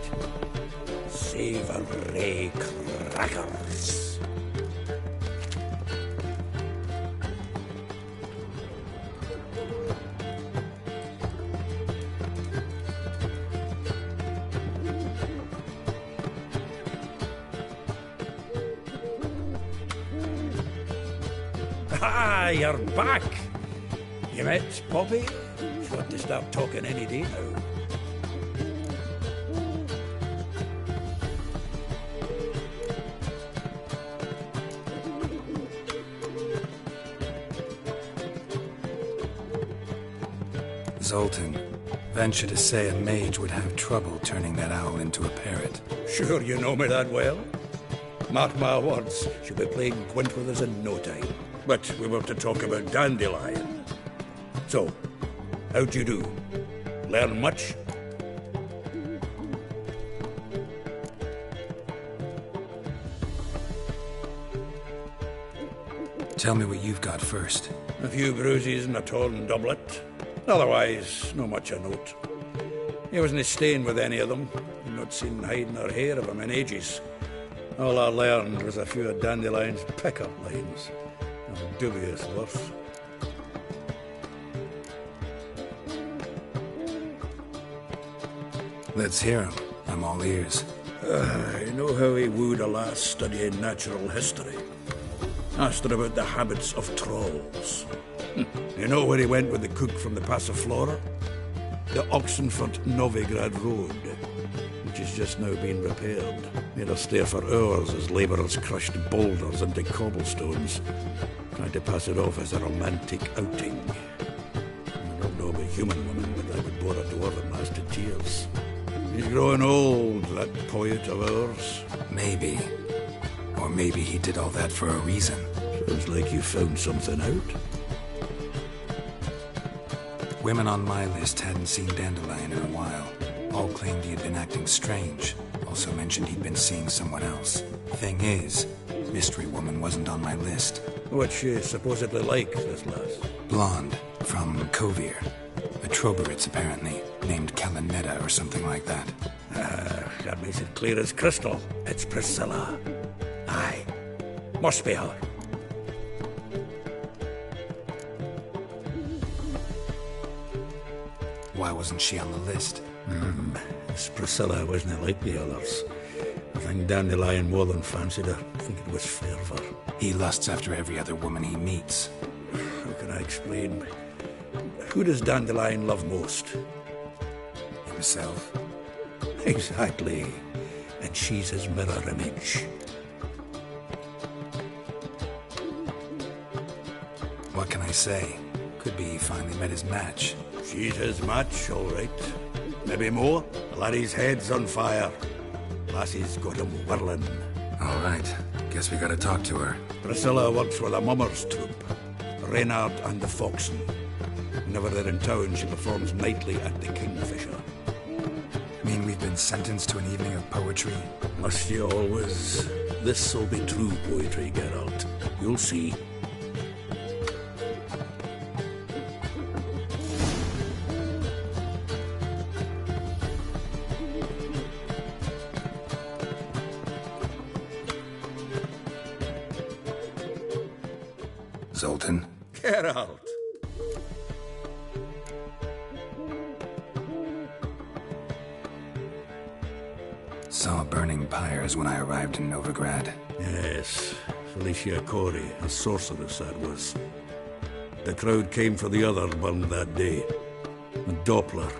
Savory crackers. Ah, you're back. You met Poppy? She's got to start talking any day now. Zoltan, venture to say a mage would have trouble turning that owl into a parrot. Sure you know me that well? Mark my words, she'll be playing quint with us in no time. But we were to talk about Dandelion. So, how'd you do? Learn much? Tell me what you've got first. A few bruises and a torn doublet. Otherwise, no much a note. He wasn't staying with any of them. I've not seen hiding or hair of him in ages. All I learned was a few of Dandelion's pick-up lines. Of dubious worth. Let's hear him. I'm all ears. I know how he wooed a lass studying natural history. Asked her about the habits of trolls. You know where he went with the cook from the Passiflora? The Oxenford-Novigrad Road, which has just now been repaired. Made her stay for hours as labourers crushed boulders into cobblestones, trying to pass it off as a romantic outing. I don't know of a human woman, but that would bore a dwarven lass to tears. He's growing old, that poet of ours. Maybe. Or maybe he did all that for a reason. Sounds like you found something out. Women on my list hadn't seen Dandelion in a while. All claimed he had been acting strange. Also mentioned he'd been seeing someone else. Thing is, Mystery Woman wasn't on my list. What's she supposedly like, this lass? Blonde, from Kovir. A Troberitz, apparently, named Kalanetta or something like that. That makes it clear as crystal. It's Priscilla. Aye. Must be her. Why wasn't she on the list? This Priscilla wasn't like the others. I think Dandelion more than fancied her. I think it was fervour. He lusts after every other woman he meets. How can I explain? Who does Dandelion love most? Himself. Exactly. And she's his mirror image. What can I say? Could be he finally met his match. She's his match, all right. Maybe more. The laddie's head's on fire. Lassie's got him whirling. All right. Guess we gotta talk to her. Priscilla works with a mummers troupe. Reynard and the Foxen. Whenever they're in town, she performs nightly at the Kingfisher. Mean we've been sentenced to an evening of poetry? Must you always? This'll be true poetry, Geralt. You'll see. Zoltan? Geralt! Saw burning pyres when I arrived in Novigrad. Yes, Felicia Corey, a sorceress that was. The crowd came for the other one that day. A Doppler.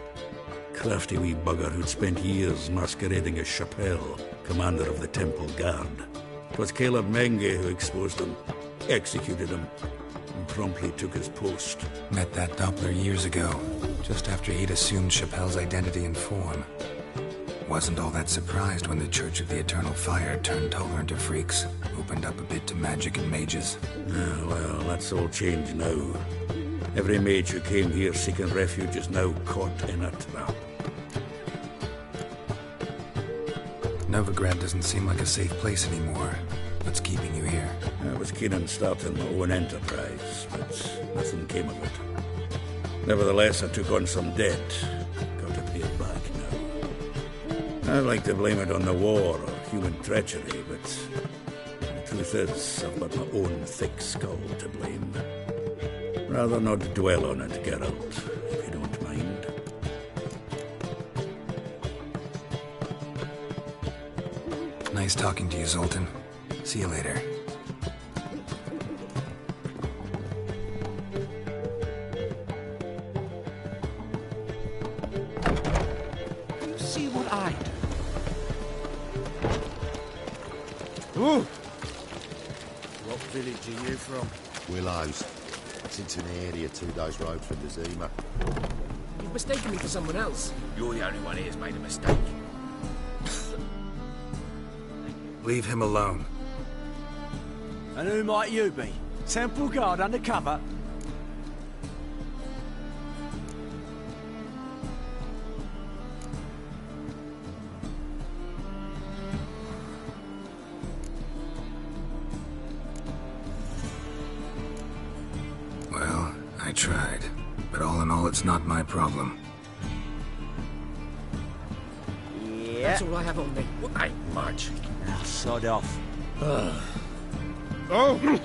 Crafty wee bugger who'd spent years masquerading as Chappelle, commander of the Temple Guard. 'Twas Caleb Menge who exposed him, executed him, and promptly took his post. Met that Doppler years ago, just after he'd assumed Chappelle's identity and form. Wasn't all that surprised when the Church of the Eternal Fire turned Toller into freaks, opened up a bit to magic and mages. Well, that's all changed now. Every mage who came here seeking refuge is now caught in a trap. Novigrad doesn't seem like a safe place anymore. What's keeping you here? I was keen on starting my own enterprise, but nothing came of it. Nevertheless, I took on some debt. Got to pay it back now. I'd like to blame it on the war or human treachery, but the truth is, I've got my own thick skull to blame. Rather not dwell on it, Geralt, if you don't mind. Nice talking to you, Zoltan. See you later. You see what I do? Ooh! What village are you from? Willows. It's into an area 2 days' road from the Zima. You've mistaken me for someone else. You're the only one here's made a mistake. Leave him alone. And who might you be? Temple Guard undercover? Well, I tried. But all in all, it's not my problem. Yeah. That's all I have on me. What ain't much. Now, sod off. Oh! Hmm?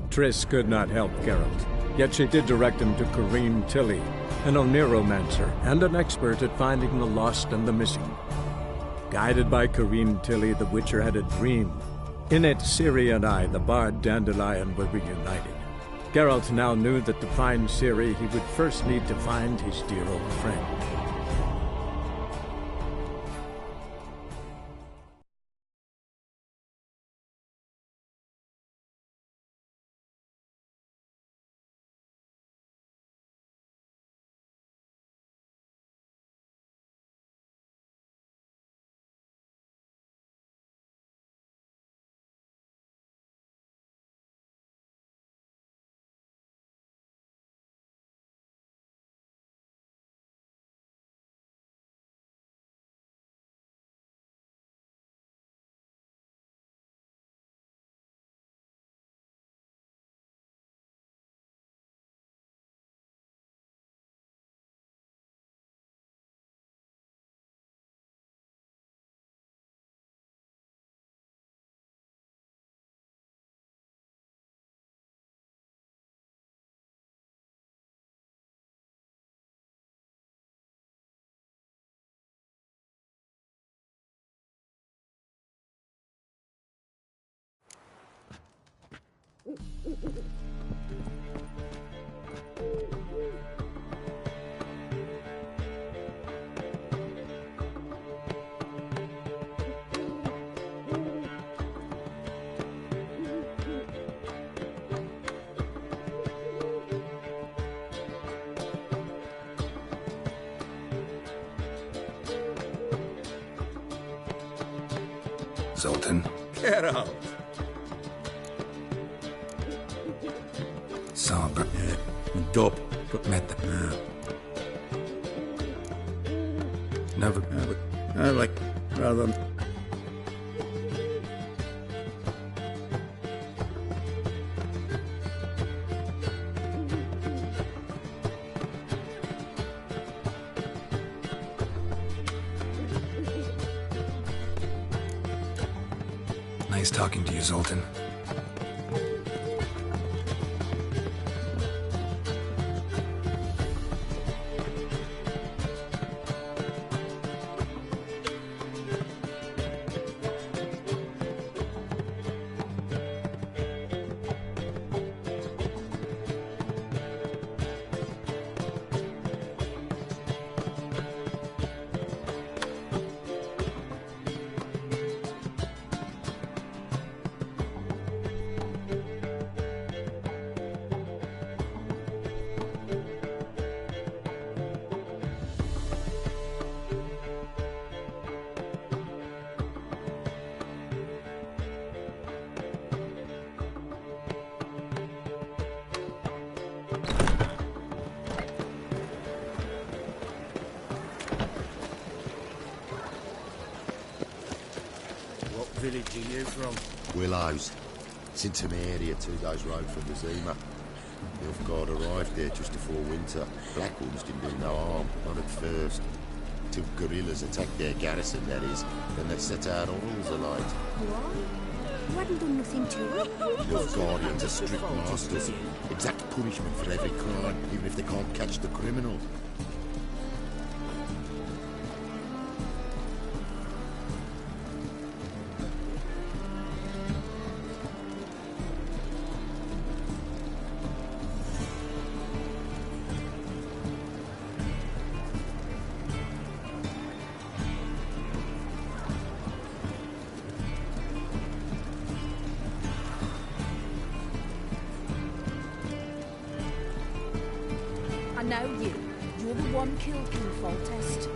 Triss could not help Geralt, yet she did direct him to Corrine Tilly, an Oneromancer and an expert at finding the lost and the missing. Guided by Corrine Tilly, the Witcher had a dream. In it, Ciri and I, the bard Dandelion, were reunited. Geralt now knew that to find Ciri, he would first need to find his dear old friend. Zoltan. Get out. Saw, but... Dope. Met them. Never... I like... rather... Nice talking to you, Zoltan. Village are you from? Willows. It's into my area, 2 days' road from the Zima. The Elf Guard arrived there just before winter. Black Ones didn't do no harm, not at first. Till guerrillas attacked their garrison, that is. Then they set out oils alight. What? You hadn't done nothing to it. The Elf Guardians are strict masters. Exact punishment for every crime, even if they can't catch the criminal. I know you. You're the one killed King Foltest.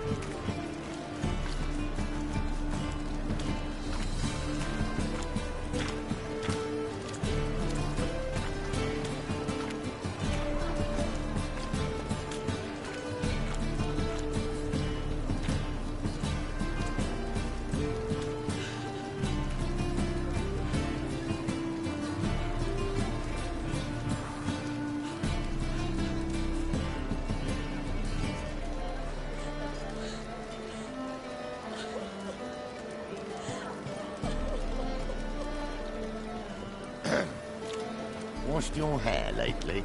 Washed your hair lately?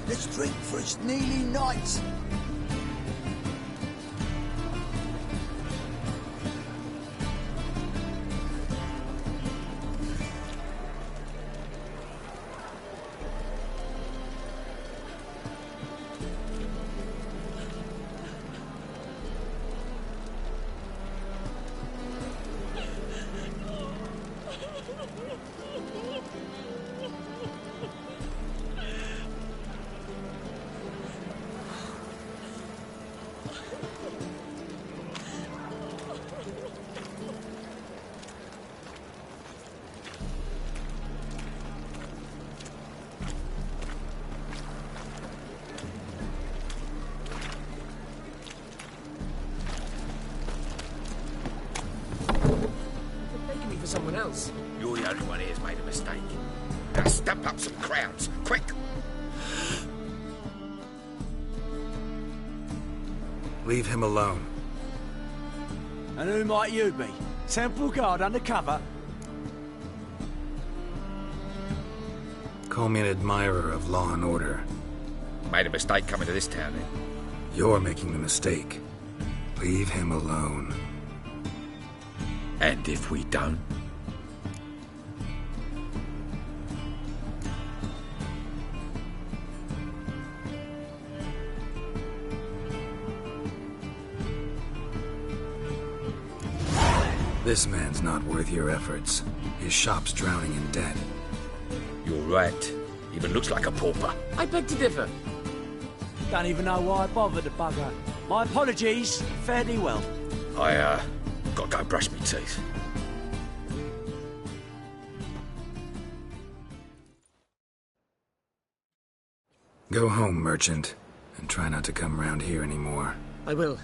Let's drink for it's nearly night. Someone else. You're the only one here's made a mistake. Now stamp up some crowns, quick! Leave him alone. And who might you be? Temple Guard undercover? Call me an admirer of law and order. Made a mistake coming to this town, then. You're making the mistake. Leave him alone. And if we don't? This man's not worth your efforts. His shop's drowning in debt. You're right. Even looks like a pauper. I beg to differ. Don't even know why I bothered the bugger. My apologies. Fare thee well. I, gotta go brush my teeth. Go home, merchant, and try not to come round here anymore. I will.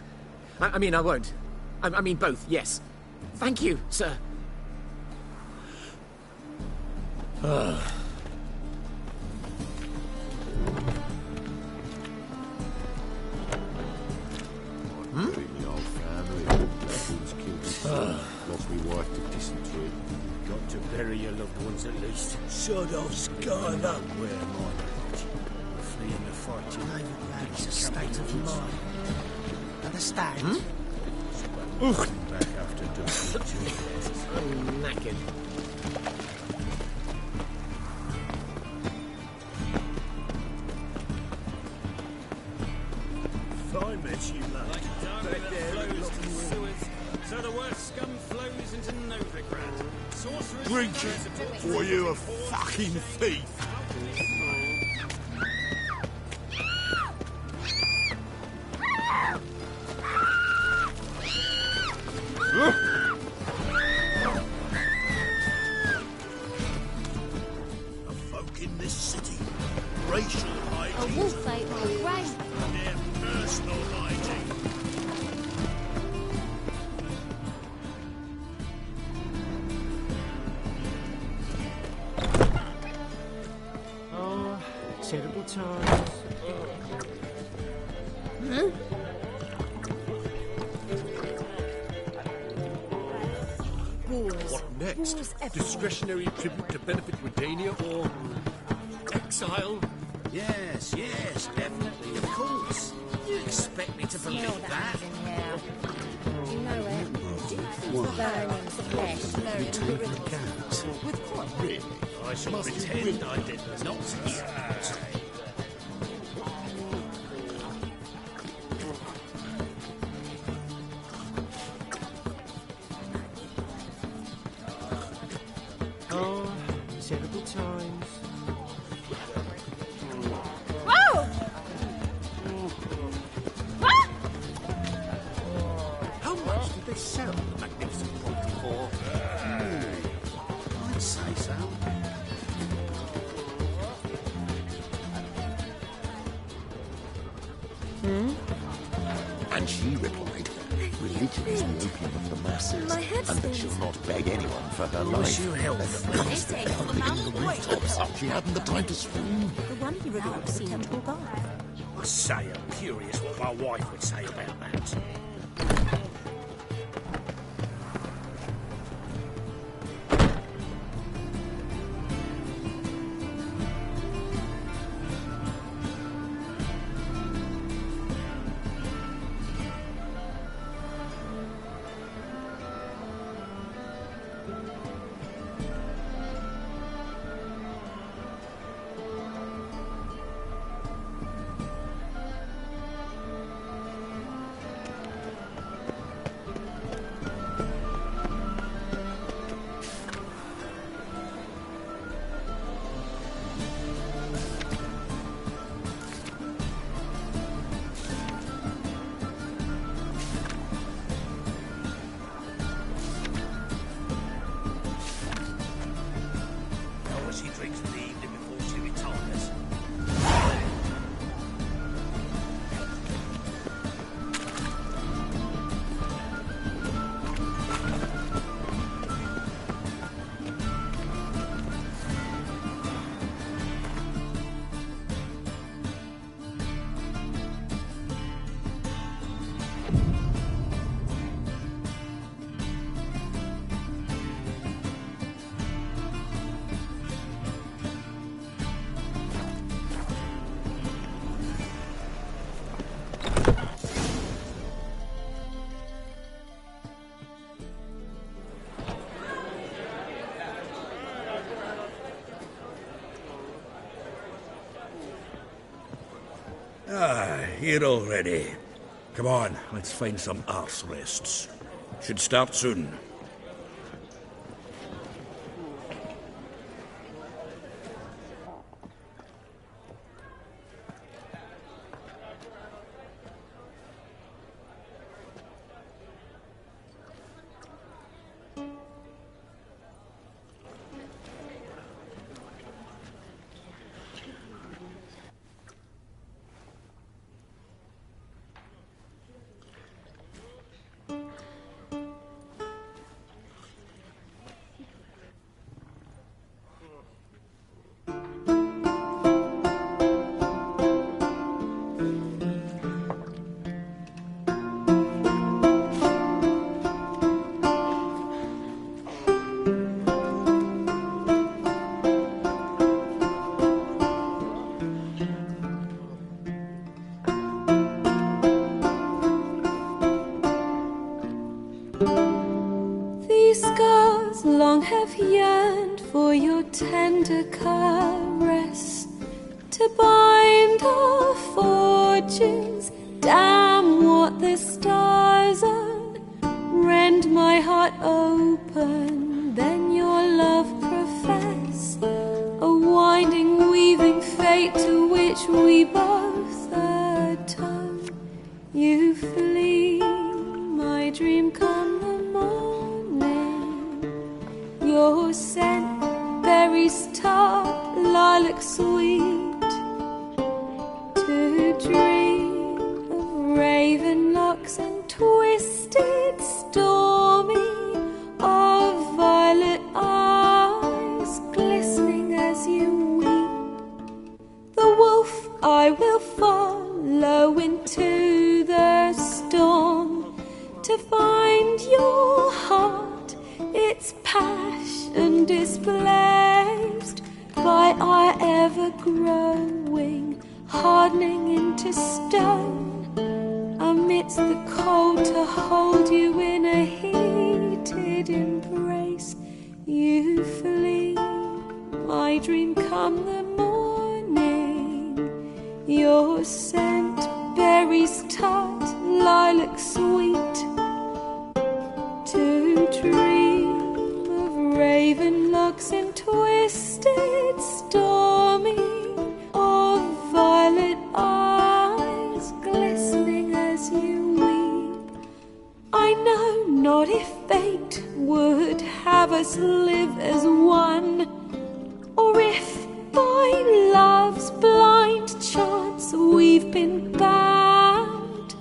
I mean, I won't. I mean, both, yes. Thank you, sir. Bring the old family. Blackwood's killed. Lost me wife to dysentery. Got to bury your loved ones at least. Sod off, scarred up. Where am I? Fleeing the fight. It's a state of mind. Understand? Back after dusk. I'm knackered. I met you, lad. Like dark that flows to Suez, so the worst scum flows into Novigrad. Sorcerers... Drink it, or you a fucking thief. The folk in this city, racial hygiene, A wolf ate my brain. and their personal hygiene. Oh, terrible times. What next? Discretionary tribute to benefit Redania or exile? Yes, definitely, of course. You expect me to believe that? Do you know it? Burning flesh, burning Cats. with what? Really? I shall pretend I did not hear. Oh, terrible times. Whoa! How much did they sell the magnificent property for? I'd say so. And she replied, religion is the opium of the masses, My head and that spins. she'll not beg anyone for her life. you help them? On the rooftops, she hadn't the time to swim. The one he revealed to Temple Guard. I say I'm curious what my wife would say about that. here already. Come on, let's find some arse rests. Should start soon. These scars long have yearned for your tender caress, to bind our fortunes. Damn what the stars are. Rend my heart open, then your love profess, a winding, weaving fate to which we both atone. You flee, my dream come the morning. Your scent, berries tart, lilac sweet, to dream of raven locks and twisted stormy, of violet eyes glistening as you weep. The wolf I will follow into the storm, to find your heart, its passion displaced by our ever-growing, hardening into stone. Amidst the cold, to hold you in a heated embrace. You flee, my dream come the morning. Your scent, berries tart, lilac sweet, to dream of raven locks and twisted stormy, of violet eyes glistening as you weep. I know not if fate would have us live as one, or if by love's blind chance we've been bound.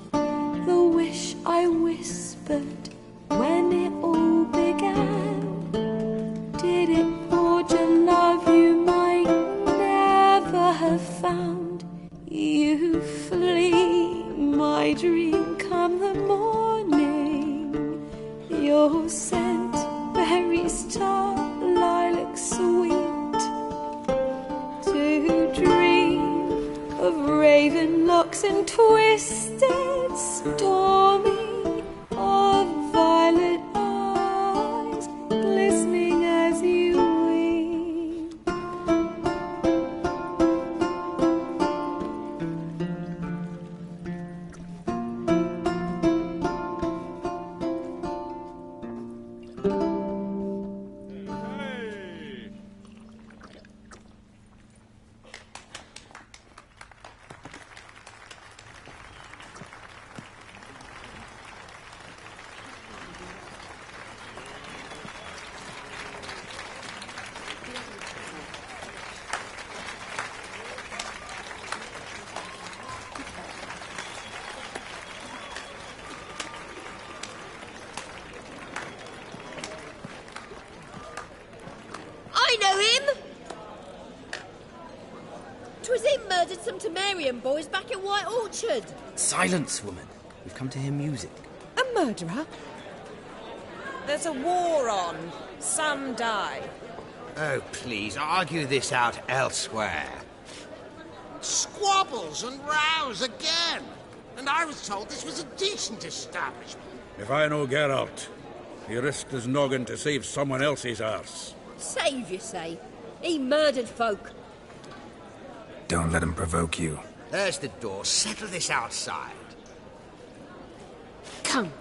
The wish I whispered when it all began, did it forge a love you might never have found? You flee, my dream come the morning. Your scent, berries tart, lilac sweet, to dream of raven locks and twisted stormy, of violet eyes glistening as you weep. I know him! 'Twas him murdered some Temerian boys back at White Orchard. Silence, woman. We've come to hear music. A murderer? There's a war on. Some die. Oh, please, argue this out elsewhere. Squabbles and rows again. And I was told this was a decent establishment. If I know Geralt, he risked his noggin to save someone else's arse. Save, you say? He murdered folk. Don't let him provoke you. There's the door. Settle this outside. Come.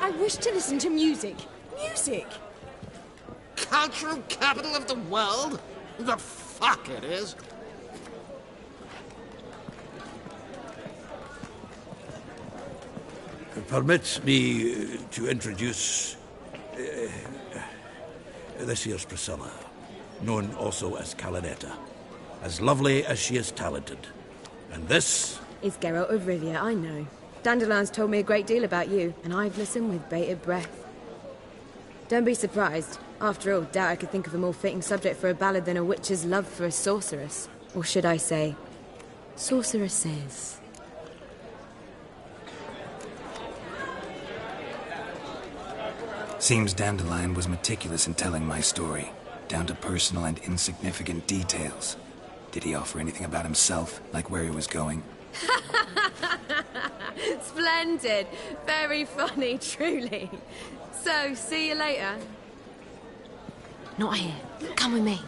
I wish to listen to music. Music! Cultural capital of the world? The fuck it is. Permit me to introduce... this here's Priscilla, known also as Calinetta. As lovely as she is talented. And this... It's Geralt of Rivia, I know. Dandelion's told me a great deal about you, and I've listened with bated breath. Don't be surprised. After all, doubt I could think of a more fitting subject for a ballad than a witch's love for a sorceress. Or should I say, sorceresses. Seems Dandelion was meticulous in telling my story, down to personal and insignificant details. Did he offer anything about himself, like where he was going? Splendid. Very funny, truly. So, see you later. Not here. Come with me.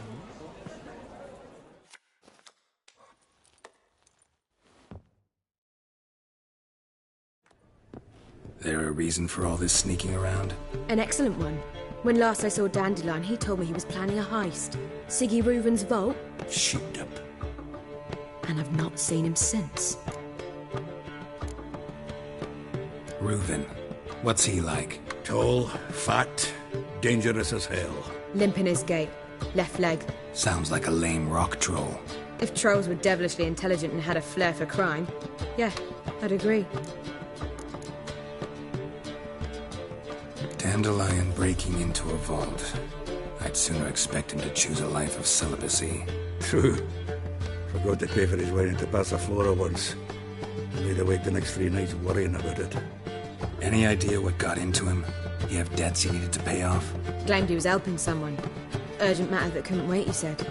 There a reason for all this sneaking around? An excellent one. When last I saw Dandelion, he told me he was planning a heist. Siggy Reuven's vault. Shoot up. And I've not seen him since. Reuven. What's he like? Tall, fat, dangerous as hell. Limp in his gait. Left leg. Sounds like a lame rock troll. If trolls were devilishly intelligent and had a flair for crime, yeah, I'd agree. Dandelion breaking into a vault. I'd sooner expect him to choose a life of celibacy. True. Forgot to pay for his way into Passaflora once. I made awake the next 3 nights worrying about it. Any idea what got into him? He have debts he needed to pay off? Claimed he was helping someone. Urgent matter that couldn't wait, he said.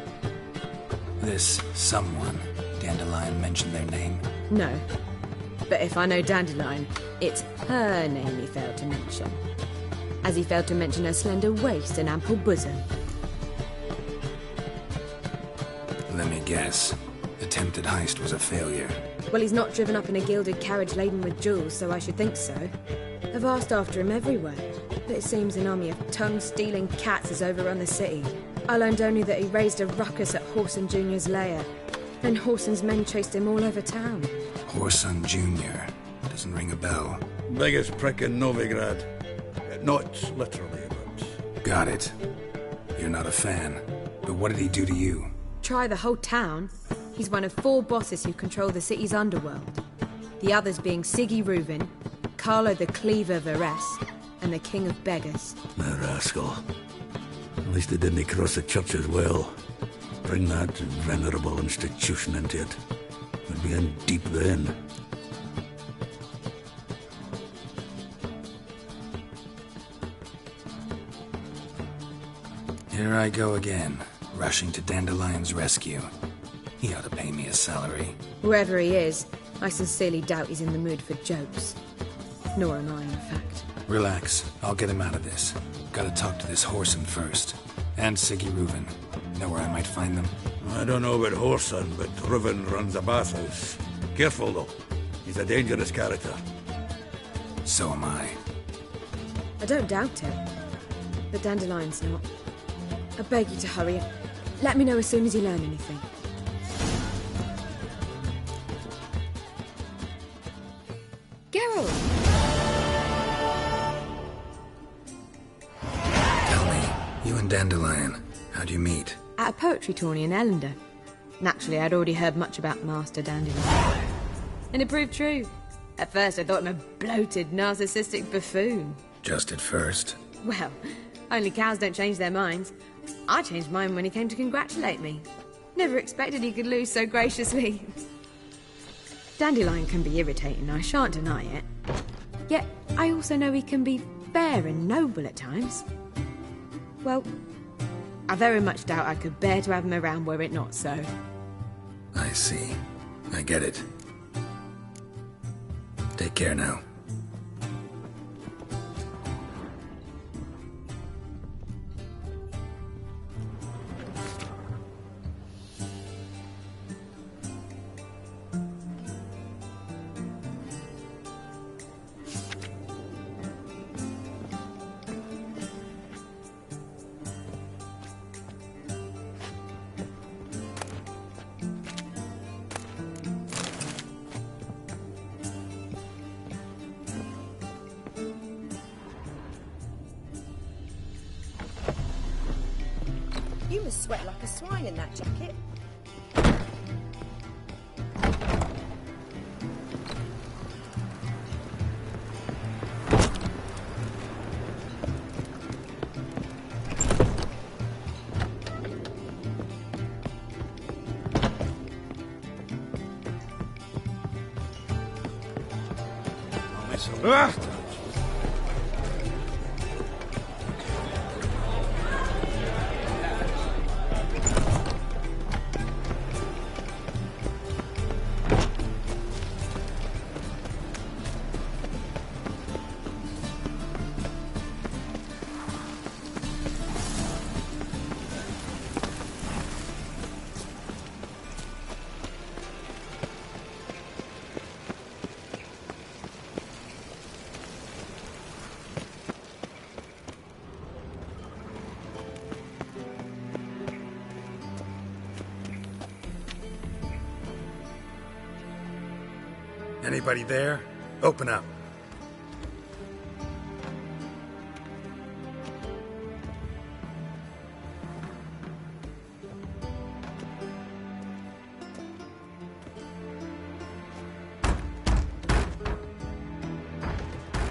This someone, Dandelion mentioned their name? No. But if I know Dandelion, it's her name he failed to mention. As he failed to mention her slender waist and ample bosom. Let me guess. Attempted heist was a failure. Well, he's not driven up in a gilded carriage laden with jewels, so I should think so. I've asked after him everywhere, but it seems an army of tongue-stealing cats has overrun the city. I learned only that he raised a ruckus at Whoreson Jr.'s lair. Then Whoreson's men chased him all over town. Whoreson Jr. Doesn't ring a bell. Biggest prick in Novigrad. Not literally, but... Got it. You're not a fan. But what did he do to you? Try the whole town. He's one of 4 bosses who control the city's underworld. The others being Siggy Reuven, Carlo the Cleaver Varese, and the King of Beggars. The rascal. At least he didn't cross the church as well. Bring that venerable institution into it. We'd be in deep then. Here I go again, rushing to Dandelion's rescue. He ought to pay me a salary. Whoever he is, I sincerely doubt he's in the mood for jokes. Nor am I, in fact. Relax. I'll get him out of this. Gotta talk to this Whoreson first. And Siggy Reuven. Know where I might find them? I don't know about Whoreson, but Reuven runs a bathhouse. Careful, though. He's a dangerous character. So am I. I don't doubt it. But Dandelion's not. I beg you to hurry. Let me know as soon as you learn anything. Geralt! Tell me, you and Dandelion, how'd you meet? At a poetry tourney in Ellender. Naturally, I'd already heard much about Master Dandelion. And it proved true. At first, I thought him a bloated, narcissistic buffoon. Just at first. Well, only cows don't change their minds. I changed mine when he came to congratulate me. Never expected he could lose so graciously. Dandelion can be irritating, I shan't deny it. Yet, I also know he can be fair and noble at times. Well, I very much doubt I could bear to have him around were it not so. I see. I get it. Take care now. must sweat like a swine in that jacket. Anybody there? Open up.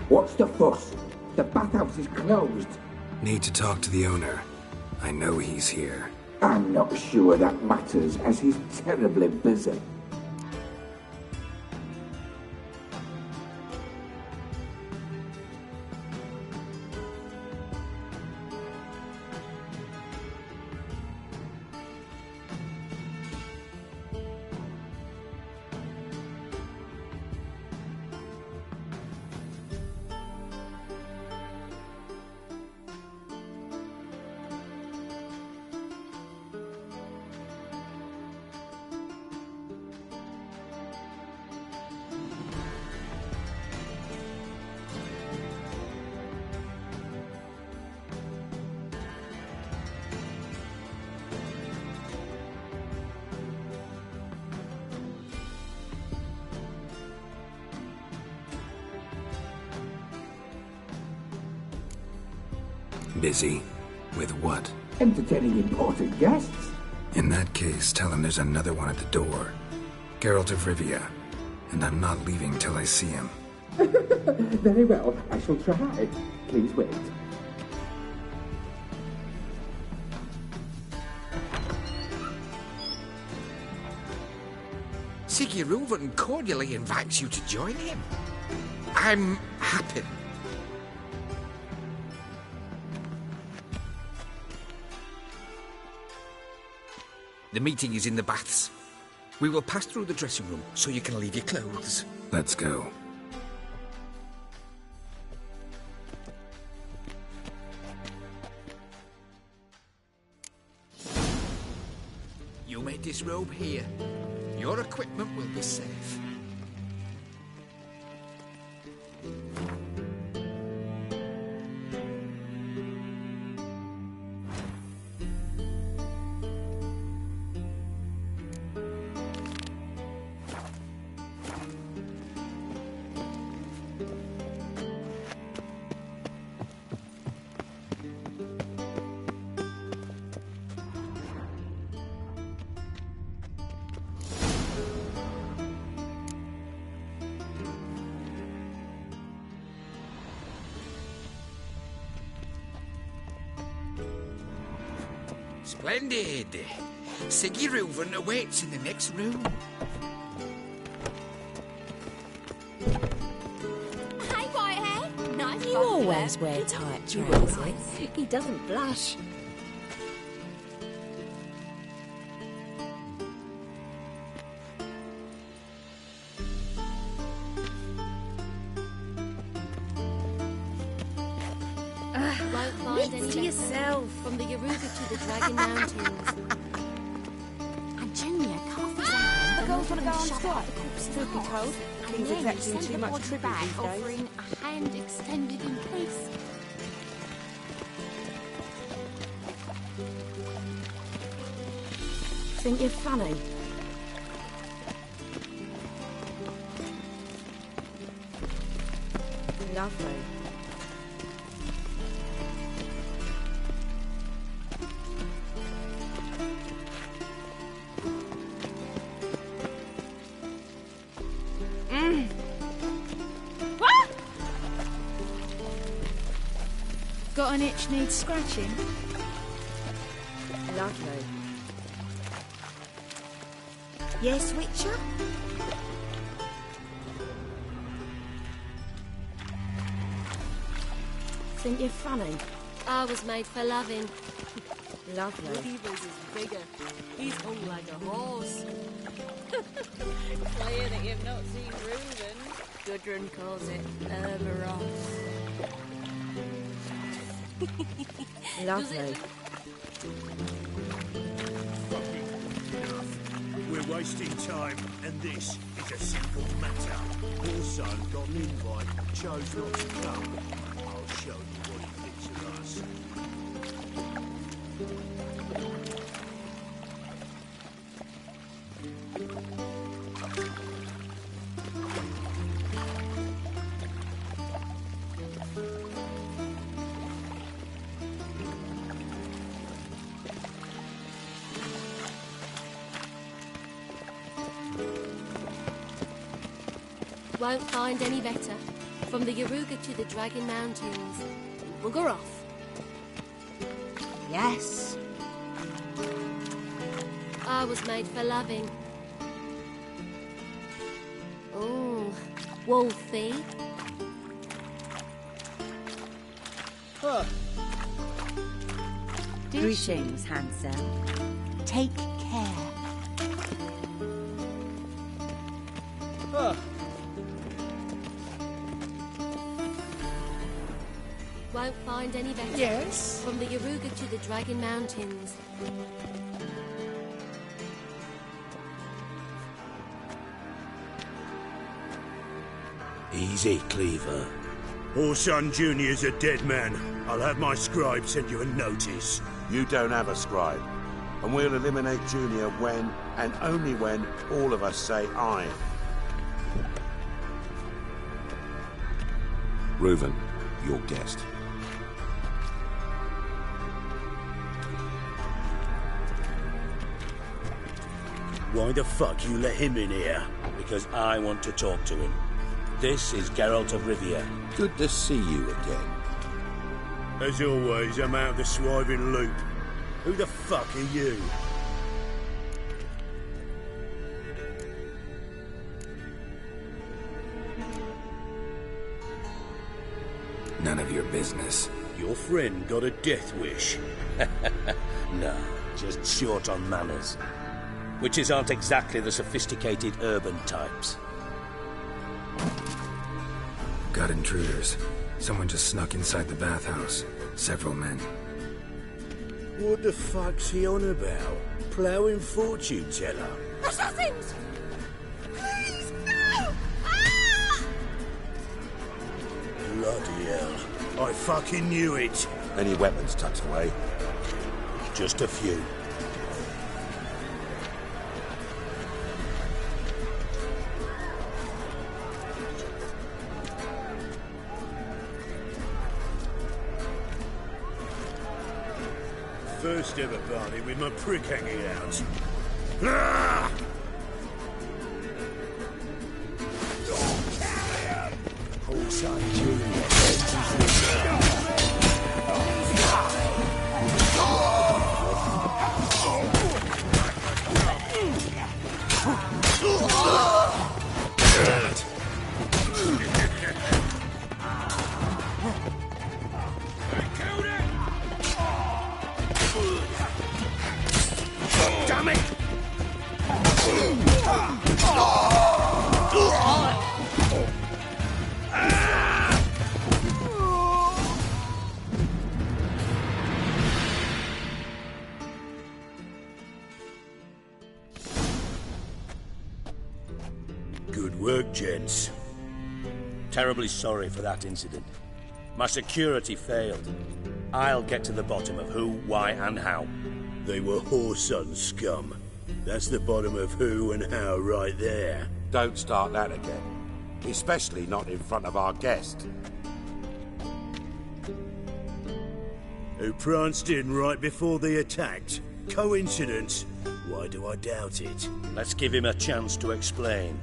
What's the fuss? The bathhouse is closed. Need to talk to the owner. I know he's here. I'm not sure that matters, as he's terribly busy. Busy? With what? Entertaining important guests. In that case, tell him there's another one at the door. Geralt of Rivia. And I'm not leaving till I see him. Very well, I shall try. Please wait. Sigurd cordially invites you to join him. I'm happy. The meeting is in the baths. We will pass through the dressing room so you can leave your clothes. Let's go. You may disrobe here. Your equipment will be safe. Splendid. Sigurd awaits in the next room. Hey, Whitehair. Nice. You always wear tight trousers. He doesn't blush. Meet to yourself. From the Yaruga to the Dragon Mountains. And Junior, coffee's out. The girls want to go on Shut strike. up. Truth be told, King's And then exacting send too the much body tribute back, these days. offering a hand extended in peace. Think you're funny? Lovely. Got an itch needs scratching? Lovely. Yes, Witcher? Think you're funny? I was made for loving. Lovely. Beaver's is bigger. He's hung like a horse. Player that you've not seen Reuben. Gudrun calls it Urbaros. Lovely. We're wasting time, and this is a simple matter. Also got an invite, chose not to come. I'll show you what he thinks of us. Won't find any better. From the Yaruga to the Dragon Mountains. Bugger off. Yes. I was made for loving. Oh, Wolfie. Huh. Greetings, handsome. Take care. Huh. Won't find any better. Yes. From the Yaruga to the Dragon Mountains. Easy, Cleaver. Orson Jr.'s a dead man. I'll have my scribe send you a notice. You don't have a scribe. And we'll eliminate Junior when, and only when, all of us say aye. Reuven, your guest. Why the fuck you let him in here? Because I want to talk to him. This is Geralt of Rivia. Good to see you again. As always, I'm out of the swiving loop. Who the fuck are you? None of your business. Your friend got a death wish. No, just short on manners. Witches aren't exactly the sophisticated urban types. Got intruders. Someone just snuck inside the bathhouse. Several men. What the fuck's he on about? Ploughing fortune teller? Assassins! Please, no! Ah! Bloody hell. I fucking knew it. Any weapons tucked away? Just a few. First ever party with my prick hanging out. Ah! Orson Jr. Damn it! Good work, gents. Terribly sorry for that incident. My security failed. I'll get to the bottom of who, why, and how. They were whoreson scum. That's the bottom of who and how right there. Don't start that again. Especially not in front of our guest. Who pranced in right before they attacked. Coincidence? Why do I doubt it? Let's give him a chance to explain.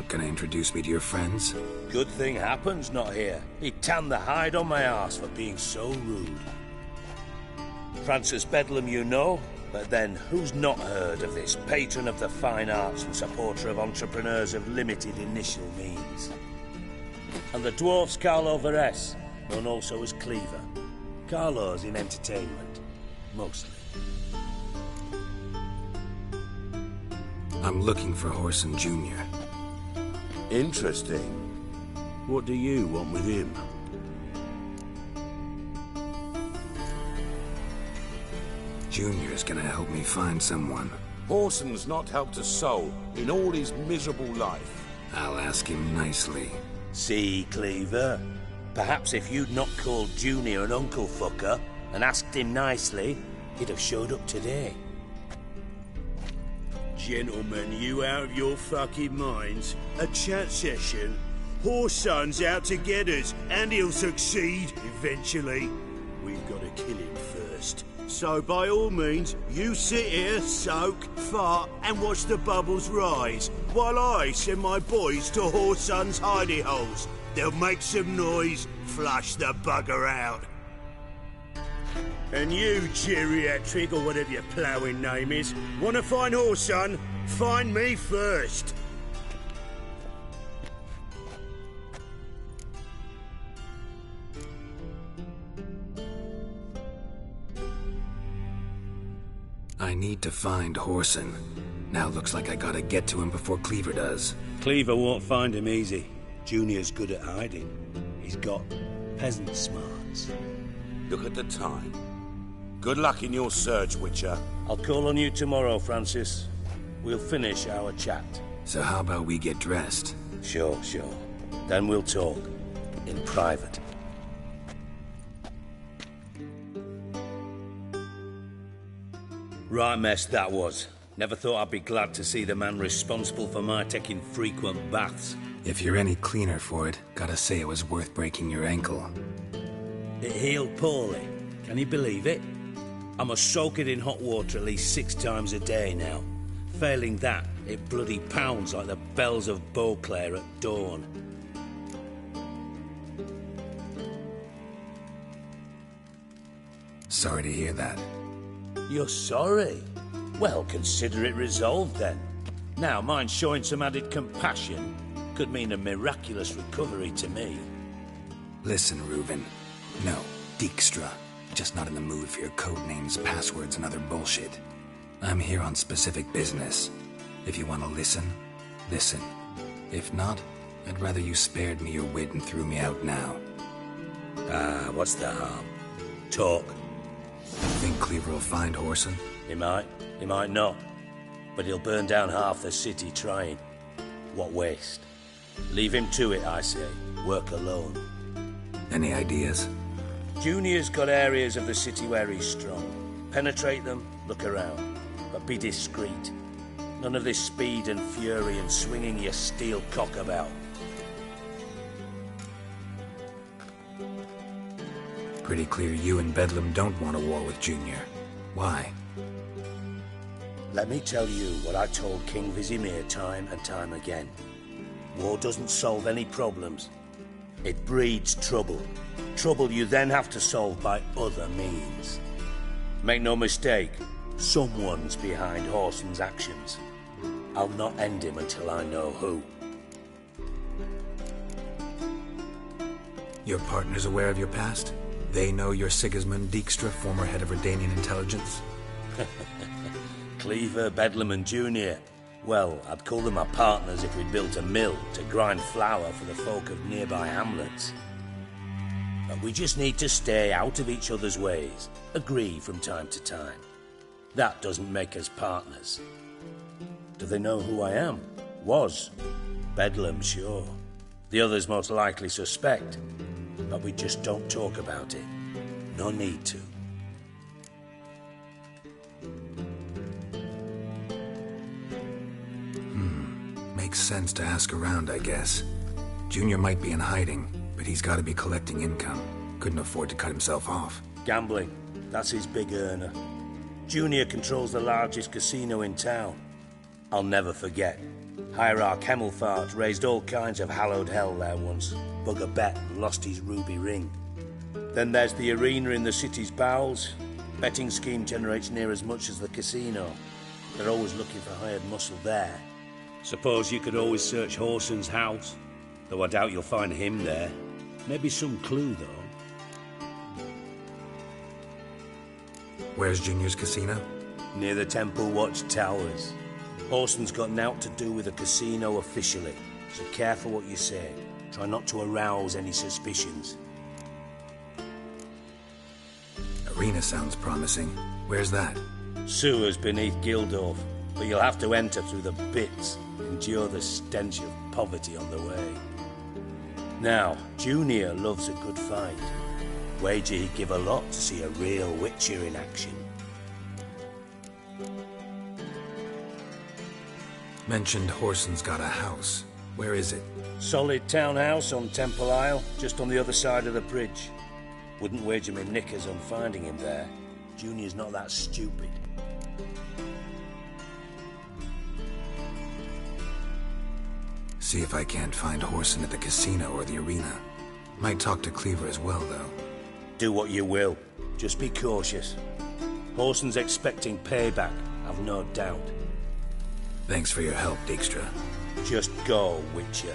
Not gonna introduce me to your friends? Good thing Happen's not here. He'd tan the hide on my arse for being so rude. Francis Bedlam you know, but then who's not heard of this patron of the fine arts and supporter of entrepreneurs of limited initial means? And the dwarf's Carlo Veres, known also as Cleaver. Carlo's in entertainment, mostly. I'm looking for Horson Jr. Interesting. What do you want with him? Junior's gonna help me find someone. Horson's not helped a soul in all his miserable life. I'll ask him nicely. See, Cleaver? Perhaps if you'd not called Junior an uncle fucker and asked him nicely, he'd have showed up today. Gentlemen, you out of your fucking minds? A chat session? Horson's out to get us, and he'll succeed eventually. We've got to kill him first. So by all means, you sit here, soak, fart, and watch the bubbles rise, while I send my boys to Horson's hidey holes. They'll make some noise, flush the bugger out. And you, geriatric, or whatever your ploughing name is, want to find Horson? Find me first. I need to find Horson. Now looks like I gotta get to him before Cleaver does. Cleaver won't find him easy. Junior's good at hiding. He's got peasant smarts. Look at the time. Good luck in your search, Witcher. I'll call on you tomorrow, Francis. We'll finish our chat. So how about we get dressed? Sure. Then we'll talk. In private. Right mess that was. Never thought I'd be glad to see the man responsible for my taking frequent baths. If you're any cleaner for it, gotta say it was worth breaking your ankle. It healed poorly. Can you believe it? I must soak it in hot water at least 6 times a day now. Failing that, it bloody pounds like the bells of Beauclair at dawn. Sorry to hear that. You're sorry? Well, consider it resolved then. Now, mind showing some added compassion could mean a miraculous recovery to me. Listen, Reuven. No, Dijkstra. Just not in the mood for your code names, passwords, and other bullshit. I'm here on specific business. If you want to listen, listen. If not, I'd rather you spared me your wit and threw me out now. What's the harm? Talk. Think Cleaver will find Horson? He might not. But he'll burn down half the city trying. What waste. Leave him to it, I say. Work alone. Any ideas? Junior's got areas of the city where he's strong. Penetrate them, look around. But be discreet. None of this speed and fury and swinging your steel cock about. Pretty clear you and Bedlam don't want a war with Junior. Why? Let me tell you what I told King Vizimir time and time again. War doesn't solve any problems. It breeds trouble. Trouble you then have to solve by other means. Make no mistake, someone's behind Horson's actions. I'll not end him until I know who. Your partner's aware of your past? They know you're Sigismund Dijkstra, former head of Redanian intelligence? Cleaver, Bedlam and Junior. Well, I'd call them my partners if we'd built a mill to grind flour for the folk of nearby hamlets. But we just need to stay out of each other's ways, agree from time to time. That doesn't make us partners. Do they know who I am? Was. Bedlam, sure. The others most likely suspect. But we just don't talk about it. No need to. Makes sense to ask around, I guess. Junior might be in hiding, but he's got to be collecting income. Couldn't afford to cut himself off. Gambling. That's his big earner. Junior controls the largest casino in town. I'll never forget. Hierarch Hemmelfart raised all kinds of hallowed hell there once. Bugger Bet lost his ruby ring. Then there's the arena in the city's bowels. Betting scheme generates near as much as the casino. They're always looking for hired muscle there. Suppose you could always search Horson's house, though I doubt you'll find him there. Maybe some clue, though. Where's Junior's casino? Near the Temple Watch Towers. Horson's got naught to do with the casino officially, so careful what you say. Try not to arouse any suspicions. Arena sounds promising. Where's that? Sewers beneath Gildorf, but you'll have to enter through the bits, endure the stench of poverty on the way. Now, Junior loves a good fight. Wager he'd give a lot to see a real Witcher in action. Mentioned Horson's got a house. Where is it? Solid townhouse on Temple Isle, just on the other side of the bridge. Wouldn't wager me knickers on finding him there. Junior's not that stupid. See if I can't find Horson at the casino or the arena. Might talk to Cleaver as well, though. Do what you will. Just be cautious. Horson's expecting payback, I've no doubt. Thanks for your help, Dijkstra. Just go, Witcher.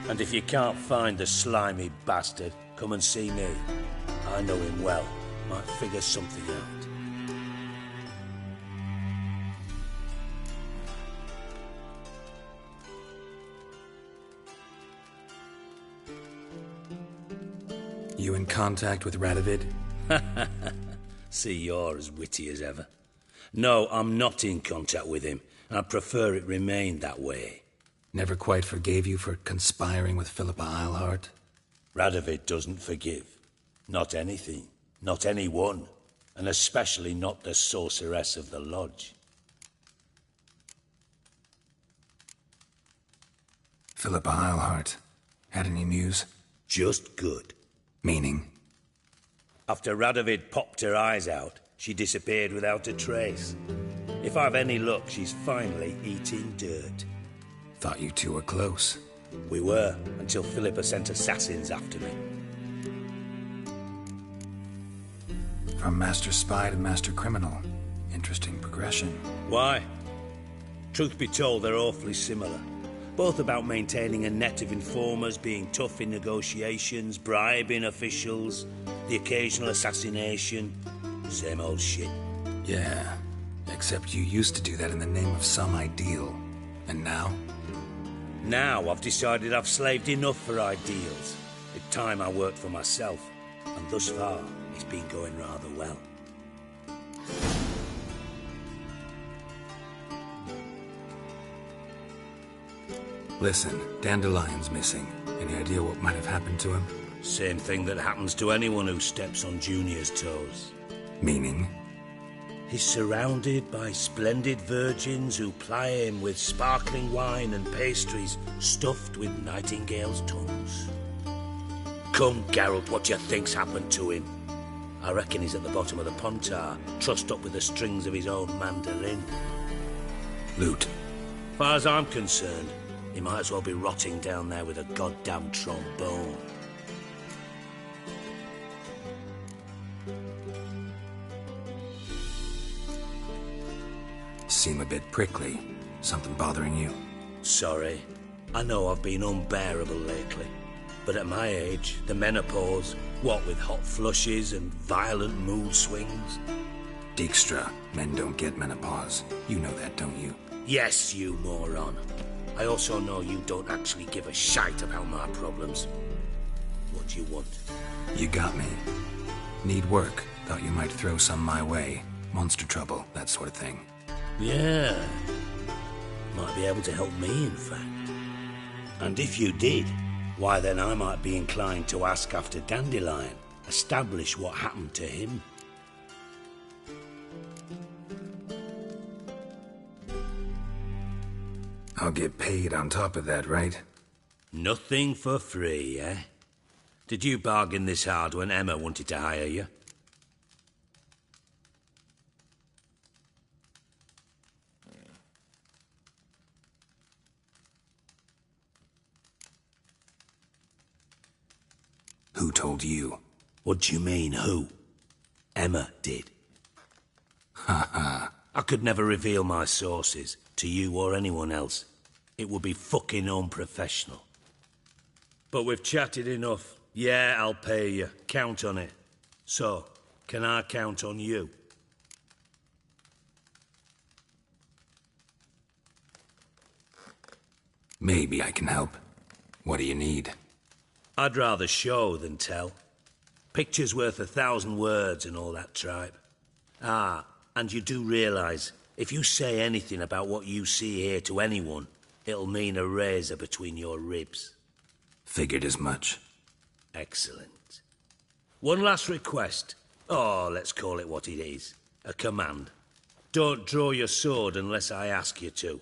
And if you can't find the slimy bastard, come and see me. I know him well. Might figure something out. You in contact with Radovid? See, you're as witty as ever. No, I'm not in contact with him. I'd prefer it remained that way. Never quite forgave you for conspiring with Philippa Eilhart? Radovid doesn't forgive. Not anything. Not anyone. And especially not the sorceress of the lodge. Philippa Eilhart. Had any news? Just good. Meaning? After Radovid popped her eyes out, she disappeared without a trace. If I've any luck, she's finally eating dirt. Thought you two were close. We were, until Philippa sent assassins after me. From Master Spy to Master Criminal. Interesting progression. Why? Truth be told, they're awfully similar. Both about maintaining a net of informers, being tough in negotiations, bribing officials, the occasional assassination. Same old shit. Yeah, except you used to do that in the name of some ideal. And now? Now I've decided I've slaved enough for ideals. It's time I worked for myself. And thus far, it's been going rather well. Listen, Dandelion's missing. Any idea what might have happened to him? Same thing that happens to anyone who steps on Junior's toes. Meaning? He's surrounded by splendid virgins who ply him with sparkling wine and pastries stuffed with nightingales' tongues. Come, Geralt, what do you think's happened to him? I reckon he's at the bottom of the Pontar, trussed up with the strings of his own mandolin. Loot. Far as I'm concerned, he might as well be rotting down there with a goddamn trombone. Seem a bit prickly. Something bothering you? Sorry. I know I've been unbearable lately. But at my age, the menopause, what with hot flushes and violent mood swings. Dijkstra, men don't get menopause. You know that, don't you? Yes, you moron. I also know you don't actually give a shite about my problems. What do you want? You got me. Need work. Thought you might throw some my way. Monster trouble, that sort of thing. Yeah. Might be able to help me, in fact. And if you did, why then I might be inclined to ask after Dandelion. Establish what happened to him. I'll get paid on top of that, right? Nothing for free, eh? Did you bargain this hard when Emma wanted to hire you? Who told you? What do you mean, who? Emma did. Ha ha. I could never reveal my sources to you or anyone else. It would be fucking unprofessional. But we've chatted enough. Yeah, I'll pay you. Count on it. So, can I count on you? Maybe I can help. What do you need? I'd rather show than tell. Picture's worth 1,000 words and all that tripe. Ah, and you do realise, if you say anything about what you see here to anyone, it'll mean a razor between your ribs. Figured as much. Excellent. One last request. Oh, let's call it what it is. A command. Don't draw your sword unless I ask you to.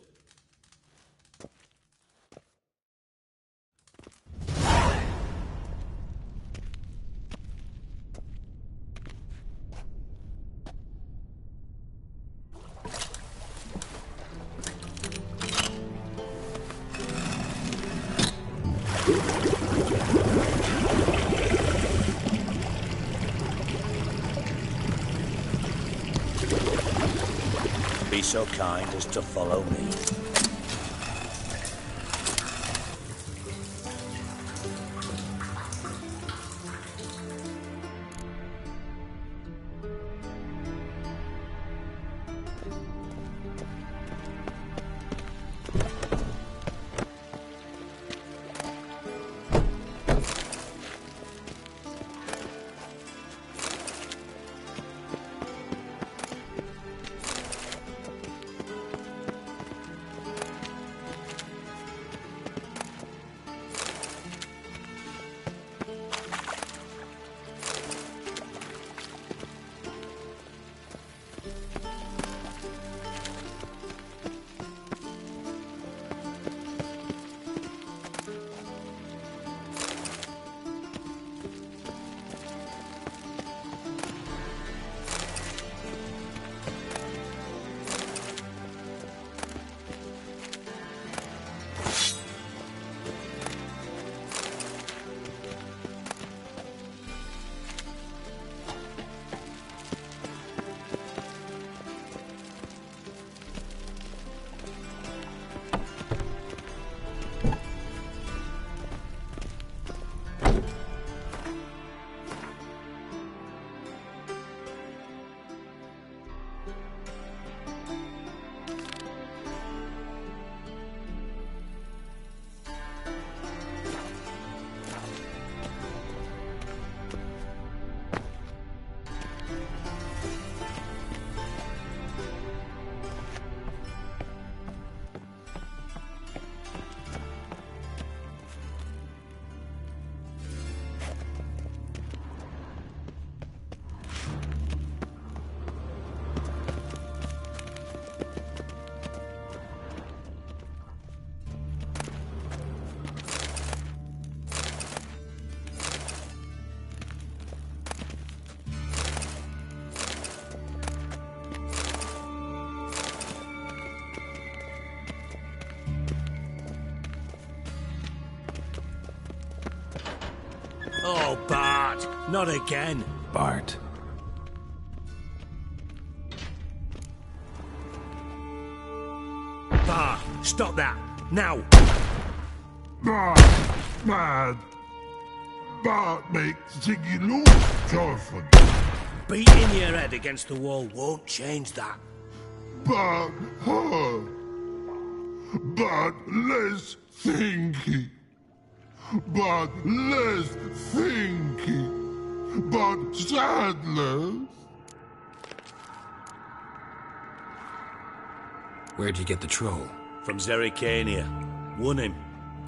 Be so kind as to follow me. Oh, Bart, not again. Bart. Bart, stop that, now. Bart, mad. Bart makes Ziggy lose, Jonathan. Beating your head against the wall won't change that. Bart hurt. Bart less thinky. But less thinky, but sadness. Where'd you get the troll? From Zerrikania. Won him.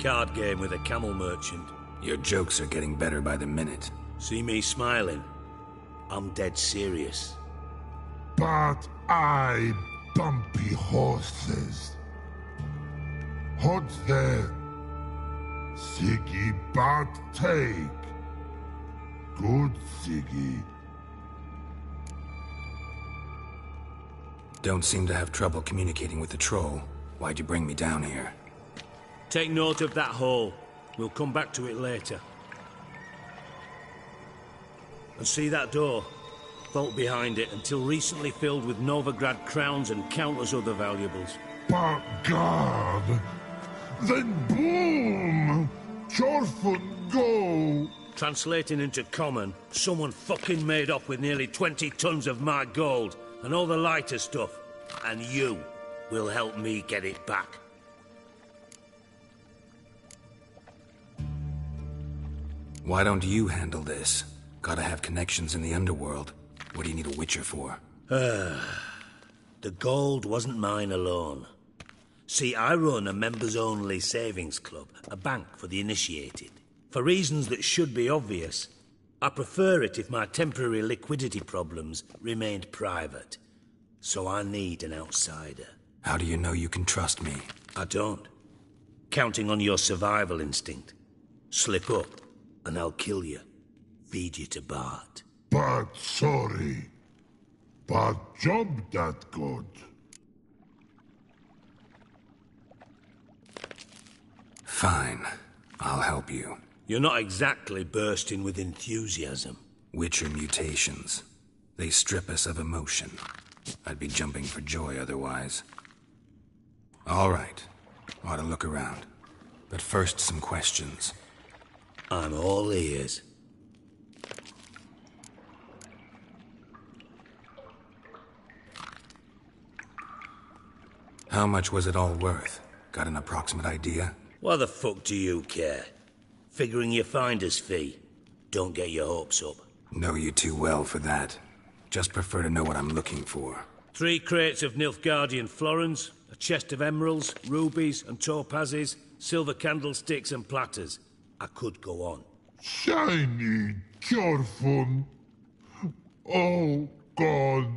Card game with a camel merchant. Your jokes are getting better by the minute. See me smiling? I'm dead serious. But I bumpy horses. Hot there. Siggy but take. Good Siggy. Don't seem to have trouble communicating with the troll. Why'd you bring me down here? Take note of that hole. We'll come back to it later. And see that door? Vault behind it, until recently filled with Novigrad crowns and countless other valuables. But God! Then boom! Chorfun go! Translating into common, someone fucking made off with nearly 20 tons of my gold, and all the lighter stuff. And you will help me get it back. Why don't you handle this? Gotta have connections in the underworld. What do you need a witcher for? The gold wasn't mine alone. See, I run a members-only savings club, a bank for the initiated. For reasons that should be obvious, I prefer it if my temporary liquidity problems remained private. So I need an outsider. How do you know you can trust me? I don't. Counting on your survival instinct. Slip up, and I'll kill you. Feed you to Bart. But sorry. But job that good. Fine. I'll help you. You're not exactly bursting with enthusiasm. Witcher mutations. They strip us of emotion. I'd be jumping for joy otherwise. All right. Ought to look around. But first, some questions. I'm all ears. How much was it all worth? Got an approximate idea? Why the fuck do you care? Figuring your finder's fee. Don't get your hopes up. Know you too well for that. Just prefer to know what I'm looking for. 3 crates of Nilfgaardian florins, a chest of emeralds, rubies and topazes, silver candlesticks and platters. I could go on. Shiny Chorfun. Oh, God.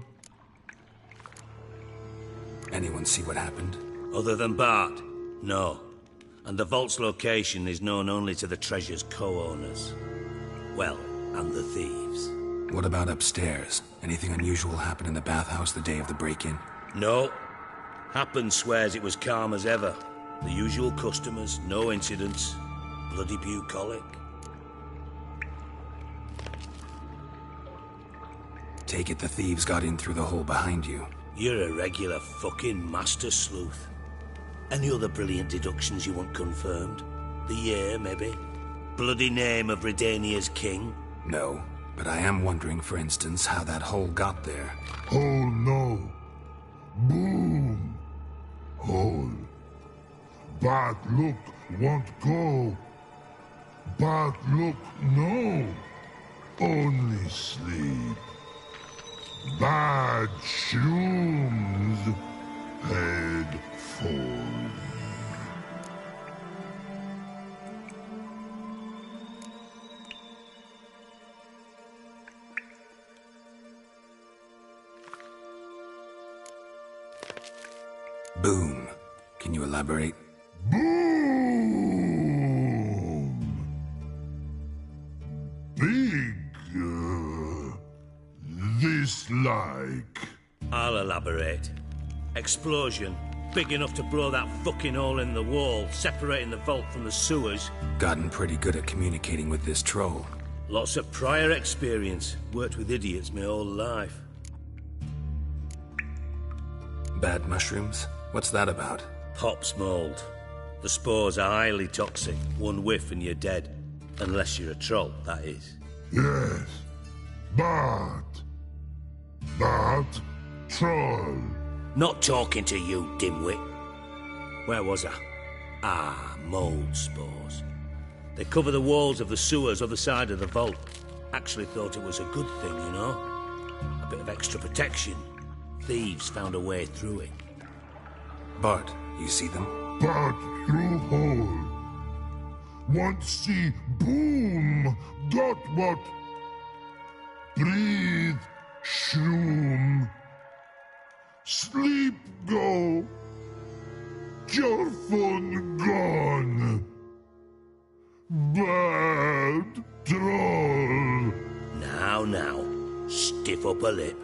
Anyone see what happened? Other than Bart? No. And the vault's location is known only to the treasure's co-owners. Well, and the thieves. What about upstairs? Anything unusual happen in the bathhouse the day of the break-in? No. Happen swears it was calm as ever. The usual customers, no incidents. Bloody bucolic. Take it the thieves got in through the hole behind you. You're a regular fucking master sleuth. Any other brilliant deductions you want confirmed? The year, maybe? Bloody name of Redania's king? No, but I am wondering, for instance, how that hole got there. Hole no. Boom. Hole. Bad look won't go. Bad look no. Only sleep. Bad shrooms. Head falls. Boom. Can you elaborate? Boom! Big. This like. I'll elaborate. Explosion. Big enough to blow that fucking hole in the wall, separating the vault from the sewers. Gotten pretty good at communicating with this troll. Lots of prior experience. Worked with idiots my whole life. Bad mushrooms? What's that about? Hops mold. The spores are highly toxic. One whiff and you're dead. Unless you're a troll, that is. Yes. But troll. Not talking to you, dimwit. Where was I? Ah, mold spores. They cover the walls of the sewers other side of the vault. Actually thought it was a good thing, you know? A bit of extra protection. Thieves found a way through it. Bart, you see them? Bart through hole. Want see boom. Got what? Breathe. Shroom. Sleep go. Your phone gone. Bad troll. Now. Stiff upper lip.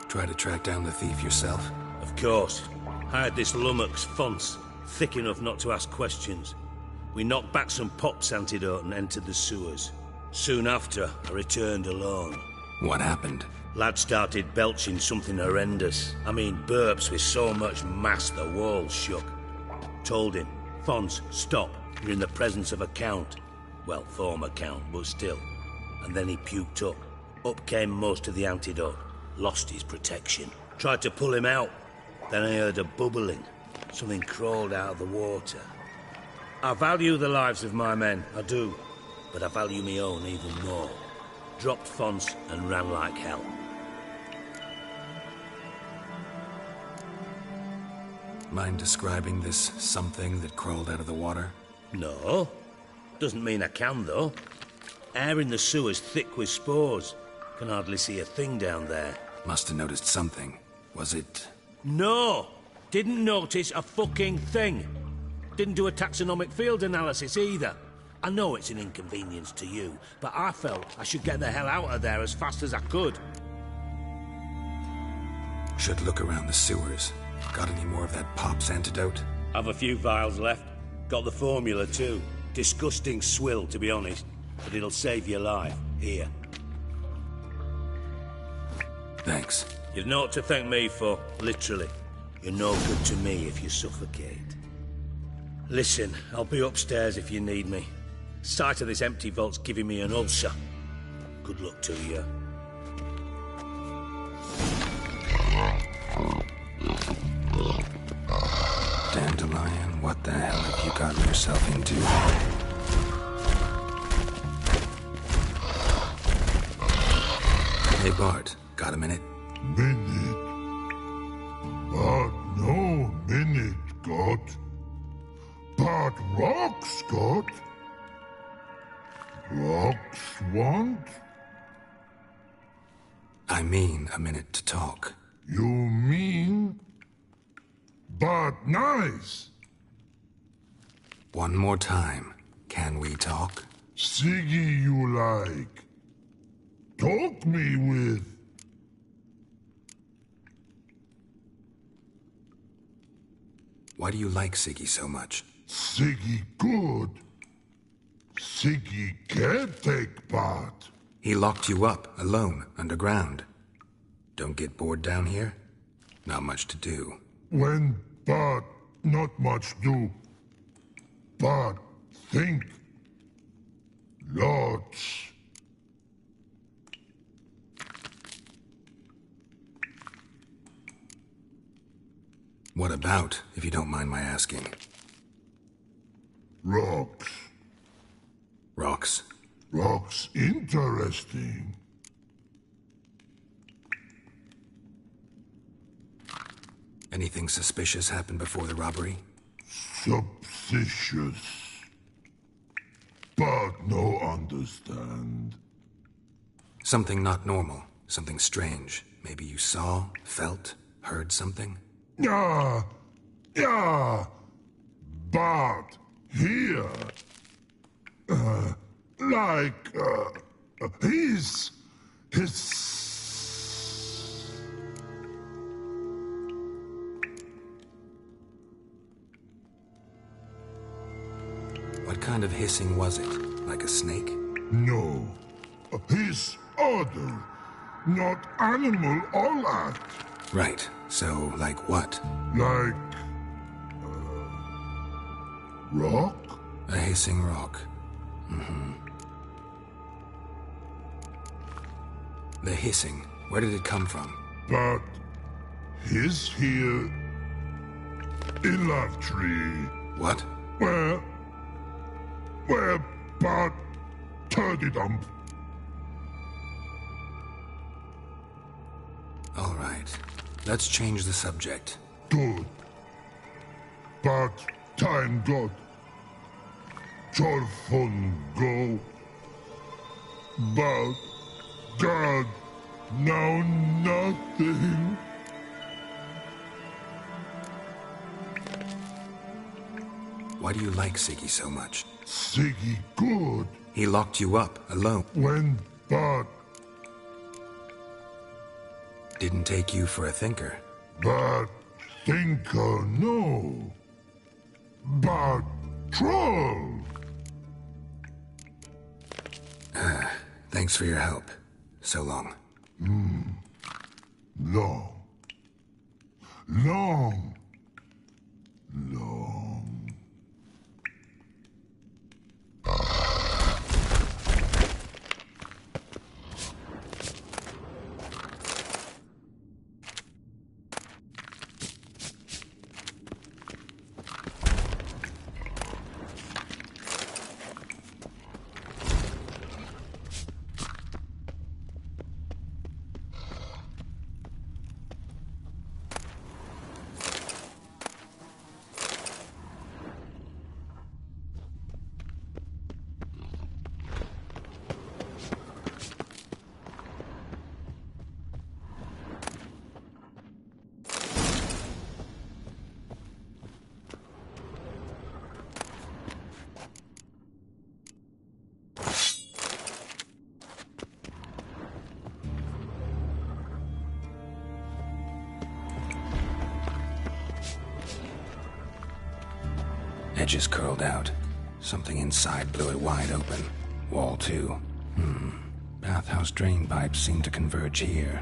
Try to track down the thief yourself? Of course. Hired this lummox Fonce. Thick enough not to ask questions. We knocked back some Pop's antidote and entered the sewers. Soon after, I returned alone. What happened? Lad started belching something horrendous. I mean, burps with so much mass the walls shook. Told him, Fons, stop. You're in the presence of a count. Well, former count, but still. And then he puked up. Up came most of the antidote. Lost his protection. Tried to pull him out. Then I heard a bubbling. Something crawled out of the water. I value the lives of my men, I do. But I value my own even more. Dropped Fons and ran like hell. Mind describing this something that crawled out of the water? No. Doesn't mean I can, though. Air in the sewer's thick with spores. Can hardly see a thing down there. Must have noticed something. Was it... No! Didn't notice a fucking thing. Didn't do a taxonomic field analysis either. I know it's an inconvenience to you, but I felt I should get the hell out of there as fast as I could. Should look around the sewers. Got any more of that Pop's antidote? Have a few vials left. Got the formula too. Disgusting swill, to be honest. But it'll save your life. Here. Thanks. You've naught to thank me for, literally. You're no good to me if you suffocate. Listen, I'll be upstairs if you need me. Sight of this empty vault's giving me an ulcer. Good luck to you. Dandelion, what the hell have you gotten yourself into? Hey Bart, got a minute? Minute? But no minute, God. But rocks, God. Rocks want? I mean a minute to talk. You mean? But nice. One more time. Can we talk? Siggy you like. Talk me with. Why do you like Siggy so much? Siggy good. Siggy can't take part. He locked you up, alone, underground. Don't get bored down here? Not much to do. When but not much do. But think. Lots. What about, if you don't mind my asking? Rocks. Rocks? Rocks interesting. Anything suspicious happened before the robbery? Suspicious. But no understand. Something not normal. Something strange. Maybe you saw, felt, heard something? Yeah. But here. His. What kind of hissing was it? Like a snake? No. His other. Not animal all act. Right. So, like what? Like... rock? A hissing rock. Mm-hmm. The hissing. Where did it come from? But... his here... in love tree. What? Where, but... turdy dump. All right. Let's change the subject. Good. But time God. Jorfun go. But God, now nothing. Why do you like Siggy so much? Siggy good. He locked you up, alone. When, but... Didn't take you for a thinker. But thinker, no. But troll. Thanks for your help. So long. Long. Long. Long. Edges curled out. Something inside blew it wide open. Wall too. Bathhouse drain pipes seem to converge here.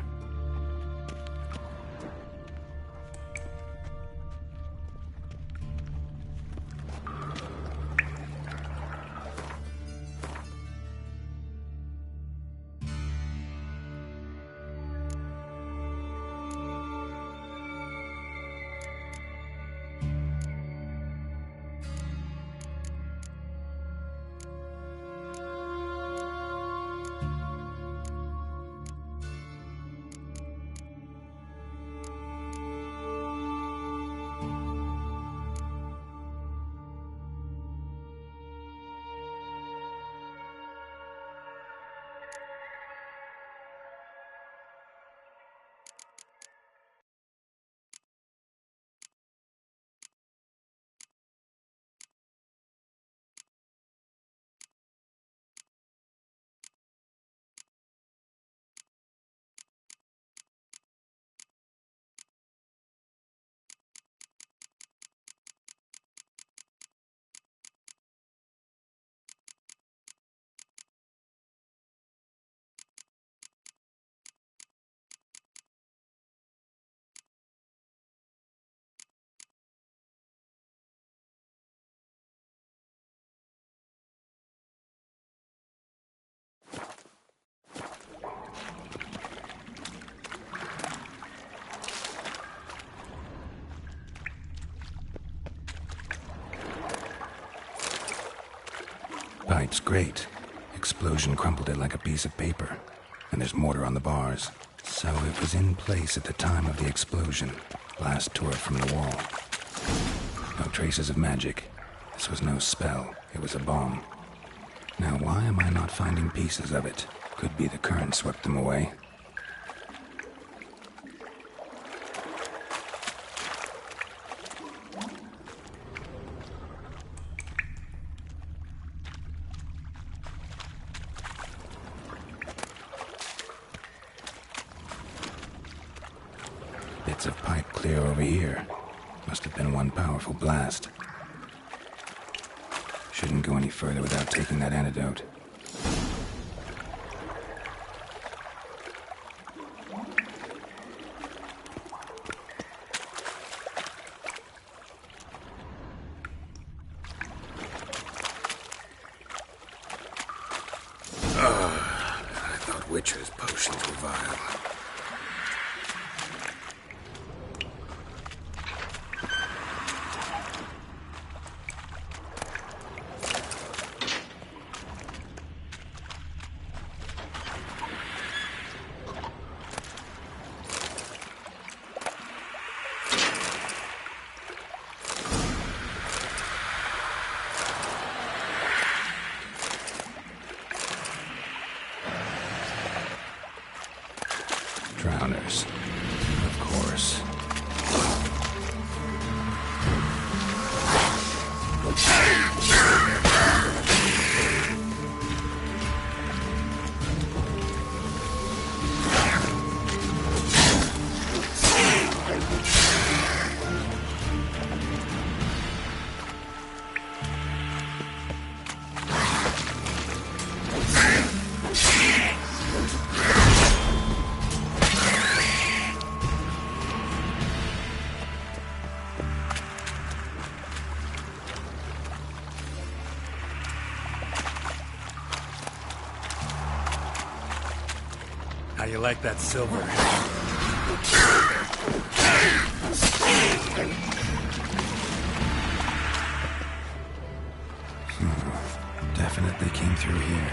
Pipe's great. Explosion crumpled it like a piece of paper. And there's mortar on the bars. So it was in place at the time of the explosion. Blast tore it from the wall. No traces of magic. This was no spell. It was a bomb. Now why am I not finding pieces of it? Could be the current swept them away. Bits of pipe clear over here. Must have been one powerful blast. Shouldn't go any further without taking that antidote. I thought Witcher's potions were vile. Drowners. Of course. How you like that silver? Definitely came through here.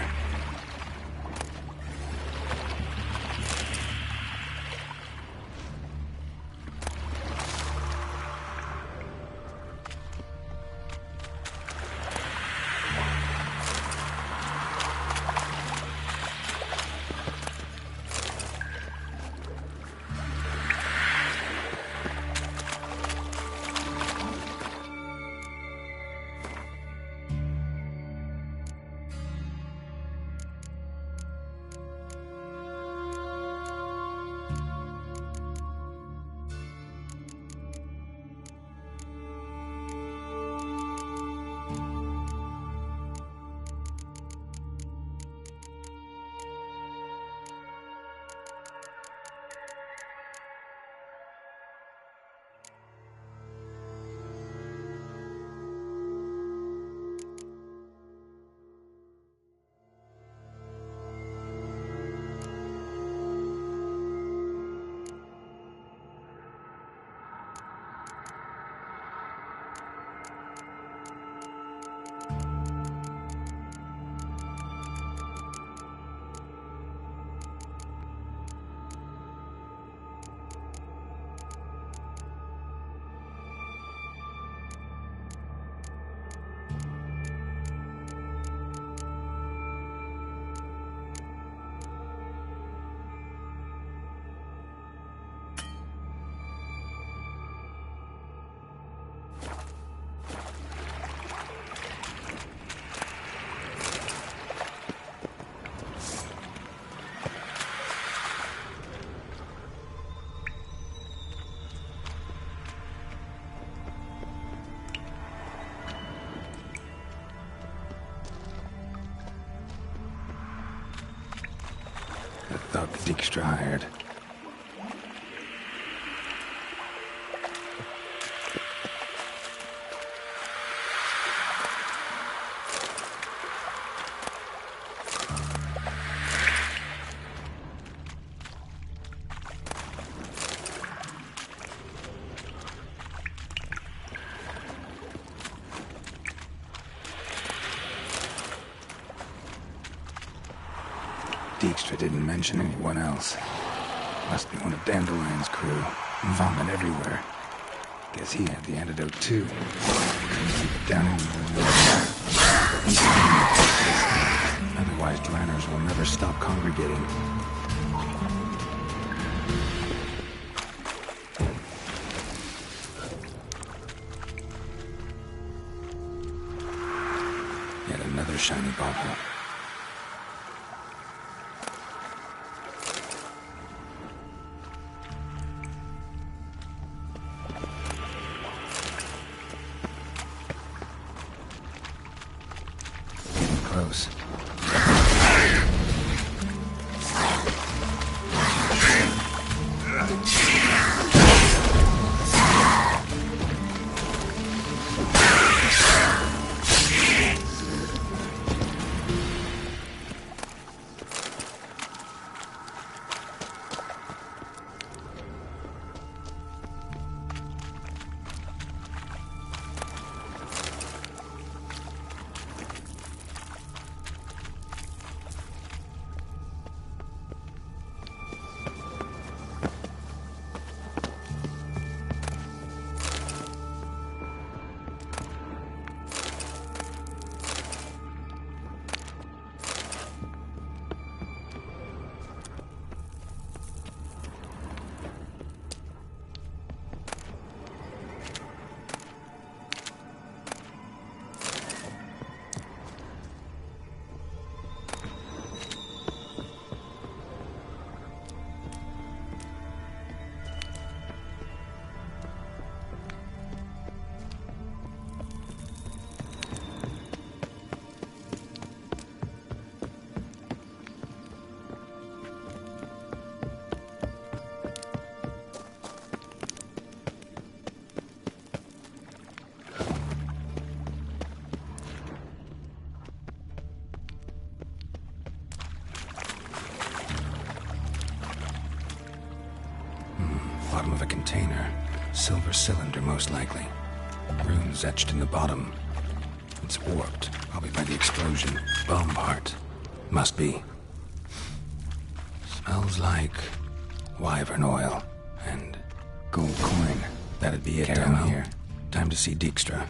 Thought Dijkstra hired. Dijkstra didn't mention anyone else. Must be one of Dandelion's crew. Vomit everywhere. Guess he had the antidote too. Couldn't keep it down anymore. Otherwise, Dranners will never stop congregating. Yet another shiny bauble. Close. Bottom of a container. Silver cylinder, most likely. Runes etched in the bottom. It's warped, probably by the explosion. Bomb part. Must be. Smells like wyvern oil and gold coin. That'd be it down here. Time to see Dijkstra.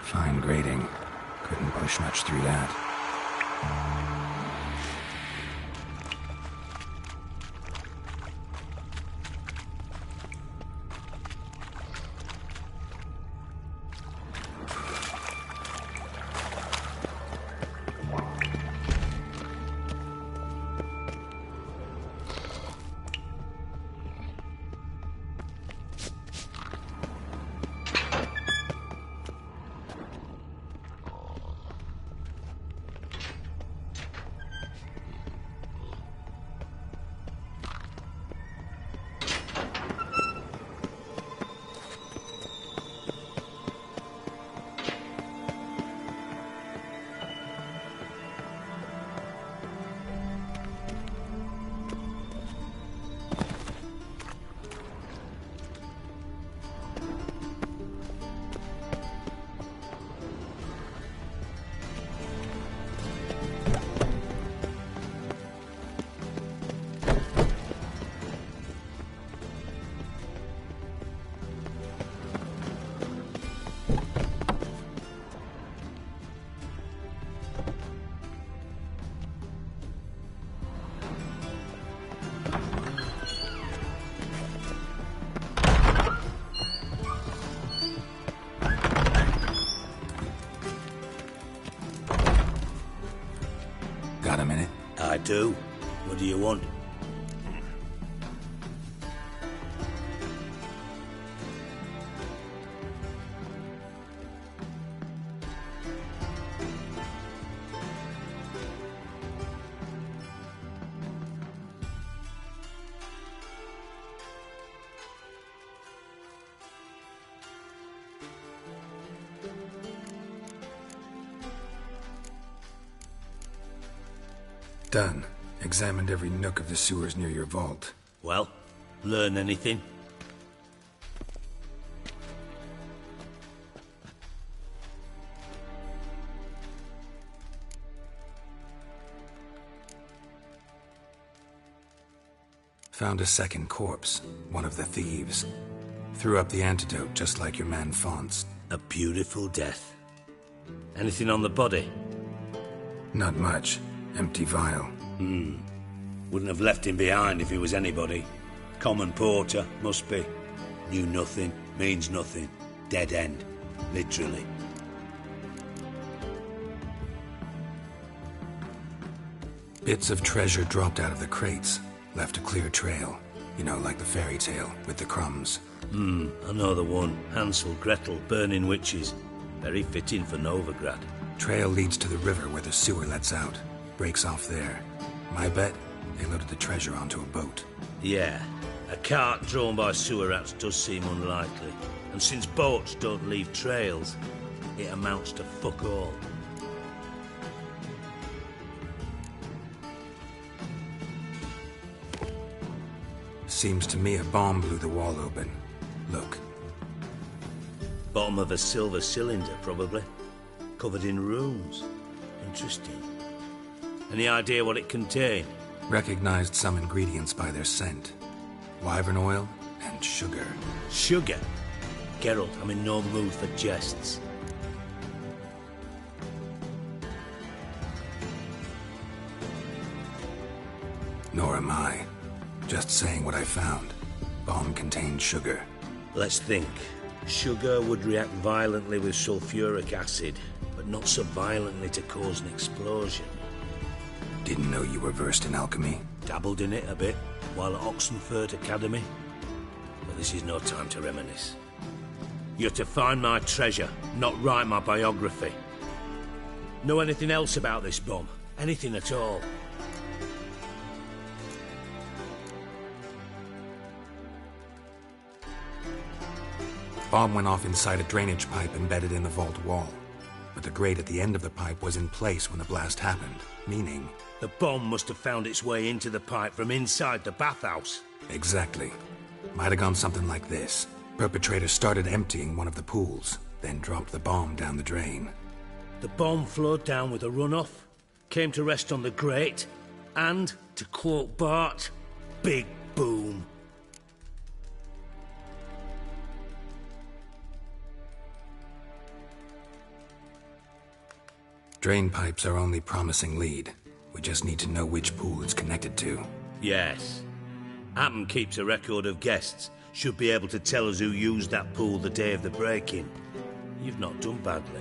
Fine grading. Couldn't push much through that. Got a minute? I do. What do you want? Done. Examined every nook of the sewers near your vault. Well, learn anything? Found a second corpse, one of the thieves. Threw up the antidote just like your man Fonz. A beautiful death. Anything on the body? Not much. Empty vial. Wouldn't have left him behind if he was anybody. Common porter, must be. Knew nothing, means nothing. Dead end. Literally. Bits of treasure dropped out of the crates. Left a clear trail. You know, like the fairy tale, with the crumbs. I know the one. Hansel, Gretel, burning witches. Very fitting for Novigrad. Trail leads to the river where the sewer lets out. Breaks off there. My bet, they loaded the treasure onto a boat. Yeah. A cart drawn by sewer rats does seem unlikely. And since boats don't leave trails, it amounts to fuck all. Seems to me a bomb blew the wall open. Look. Bottom of a silver cylinder, probably. Covered in runes. Interesting. Any idea what it contained? Recognized some ingredients by their scent. Wyvern oil and sugar. Sugar? Geralt, I'm in no mood for jests. Nor am I. Just saying what I found. Bomb contained sugar. Let's think. Sugar would react violently with sulfuric acid, but not so violently to cause an explosion. Didn't know you were versed in alchemy. Dabbled in it a bit while at Oxenford Academy. But this is no time to reminisce. You're to find my treasure, not write my biography. Know anything else about this bomb? Anything at all? Bomb went off inside a drainage pipe embedded in the vault wall. But the grate at the end of the pipe was in place when the blast happened, meaning... The bomb must have found its way into the pipe from inside the bathhouse. Exactly. Might have gone something like this. Perpetrator started emptying one of the pools, then dropped the bomb down the drain. The bomb flowed down with a runoff, came to rest on the grate, and, to quote Bart, big boom. Drain pipes are only promising lead. We just need to know which pool it's connected to. Yes. Hammond keeps a record of guests. Should be able to tell us who used that pool the day of the break-in. You've not done badly.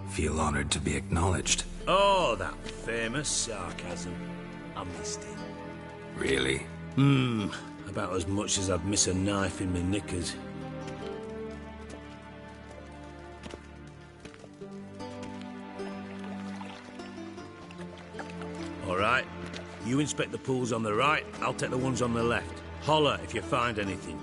Feel honored to be acknowledged. Oh, that famous sarcasm. I missed it. Really? About as much as I'd miss a knife in my knickers. All right. You inspect the pools on the right, I'll take the ones on the left. Holler if you find anything.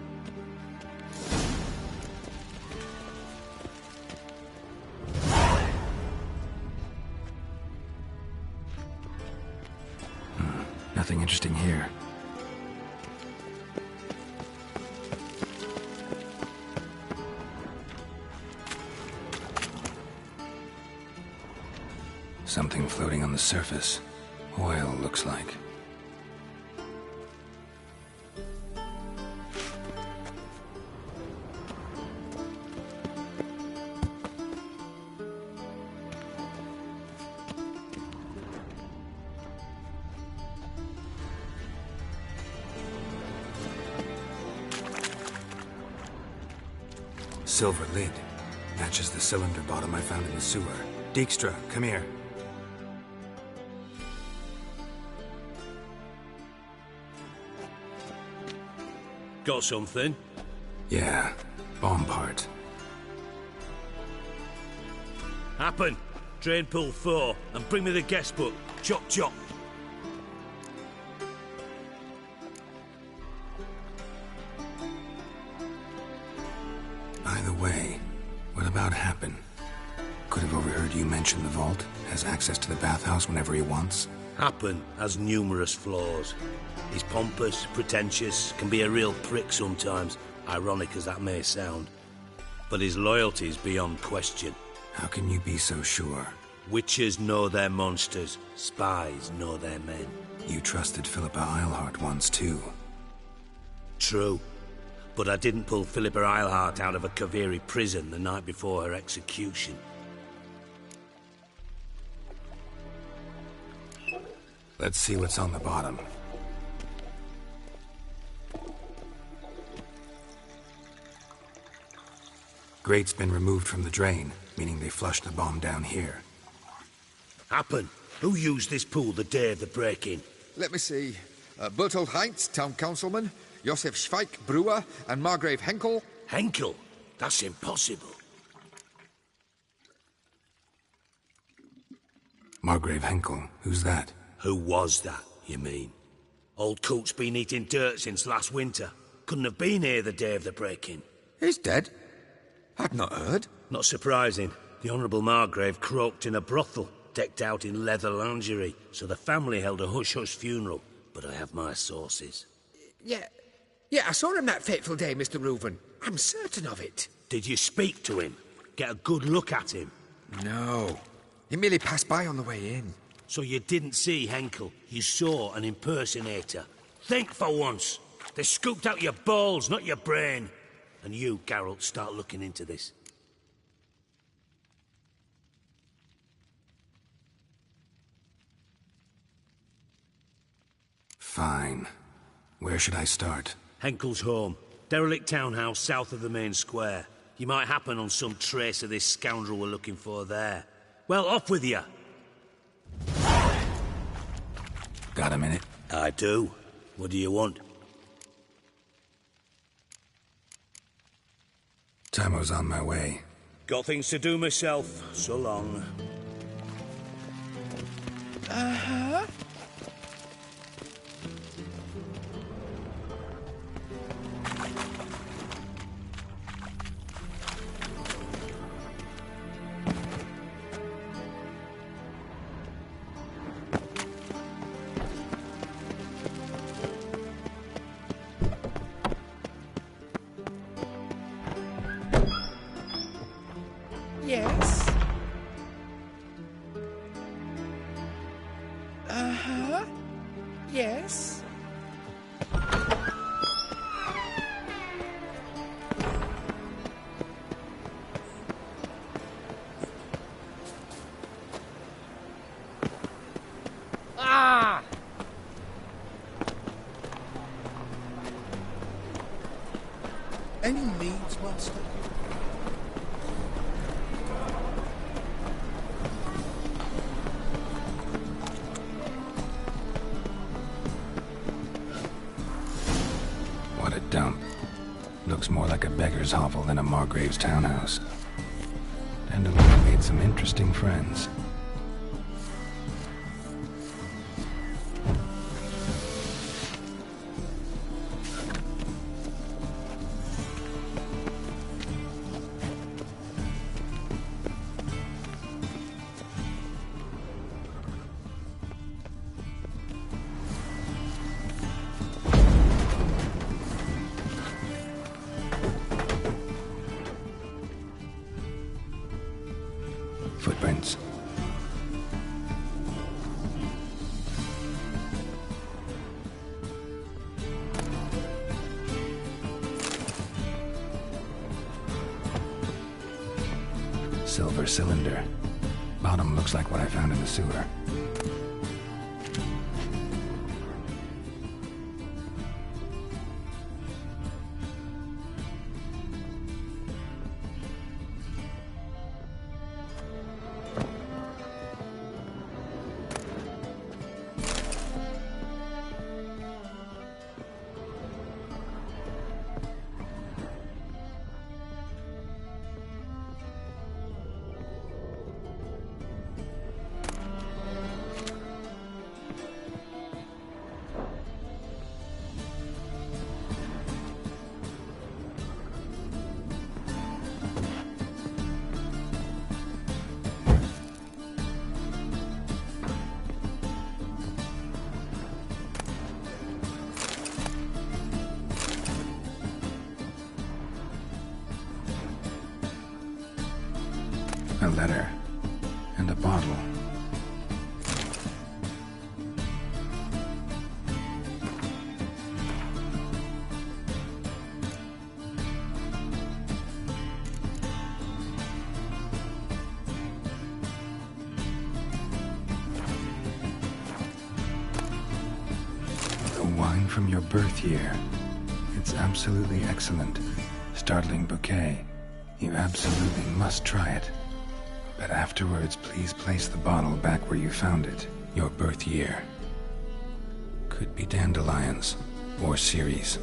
Nothing interesting here. Something floating on the surface. Oil, looks like. Silver lid. Matches the cylinder bottom I found in the sewer. Dijkstra, come here. Got something? Yeah, bomb part. Happen. Drain pool 4, and bring me the guest book. Chop chop. By the way, what about Happen? Could have overheard you mention the vault. Has access to the bathhouse whenever he wants. Happen has numerous flaws. He's pompous, pretentious, can be a real prick sometimes, ironic as that may sound. But his loyalty is beyond question. How can you be so sure? Witches know their monsters, spies know their men. You trusted Philippa Eilhart once too. True. But I didn't pull Philippa Eilhart out of a Kaviri prison the night before her execution. Let's see what's on the bottom. Grate's been removed from the drain, meaning they flushed the bomb down here. Happen. Who used this pool the day of the break-in? Let me see. Bertold Heinz, town councilman, Josef Schweik, brewer, and Margrave Henkel. Henkel? That's impossible. Margrave Henkel? Who's that? Who was that, you mean? Old Coot's been eating dirt since last winter. Couldn't have been here the day of the break-in. He's dead? I'd not heard. Not surprising. The Honourable Margrave croaked in a brothel, decked out in leather lingerie, so the family held a hush-hush funeral. But I have my sources. Yeah, I saw him that fateful day, Mr. Reuven. I'm certain of it. Did you speak to him? Get a good look at him? No. He merely passed by on the way in. So you didn't see Henkel. You saw an impersonator. Think for once. They scooped out your balls, not your brain. And you, Geralt, start looking into this. Fine. Where should I start? Henkel's home. Derelict townhouse south of the main square. You might happen on some trace of this scoundrel we're looking for there. Well, off with you! Got a minute? I do. What do you want? Tamo's on my way. Got things to do myself. So long. Uh-huh. Yes. Uh-huh. Yes. Ah! Any needs, Master? What a dump. Looks more like a beggar's hovel than a Margrave's townhouse. Dandelion made some interesting friends. Footprints. Silver cylinder. Bottom looks like what I found in the sewer. A letter. And a bottle. The wine from your birth year. It's absolutely excellent. Startling bouquet. You absolutely must try it. But afterwards, please place the bottle back where you found it. Your birth year. Could be dandelions. Or Ceres.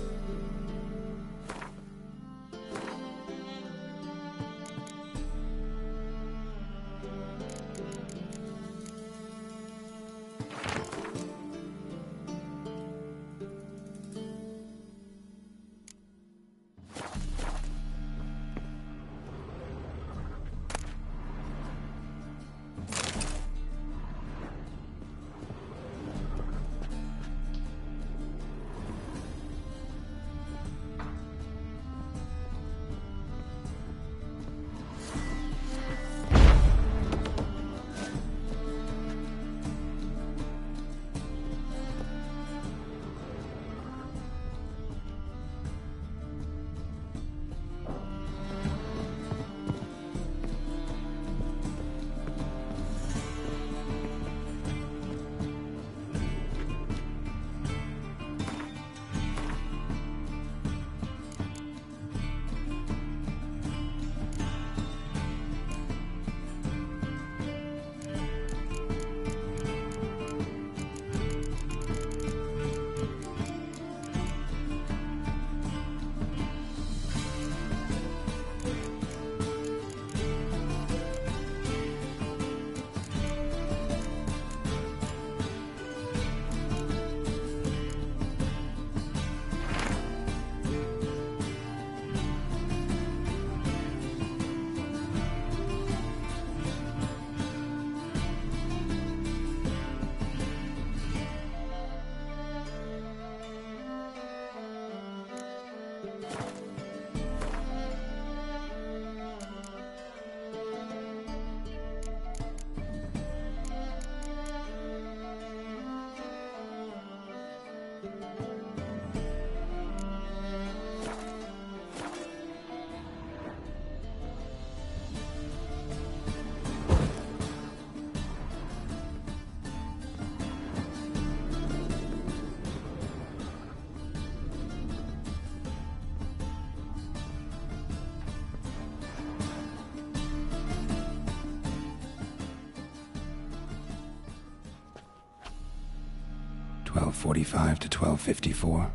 12:45 to 12:54.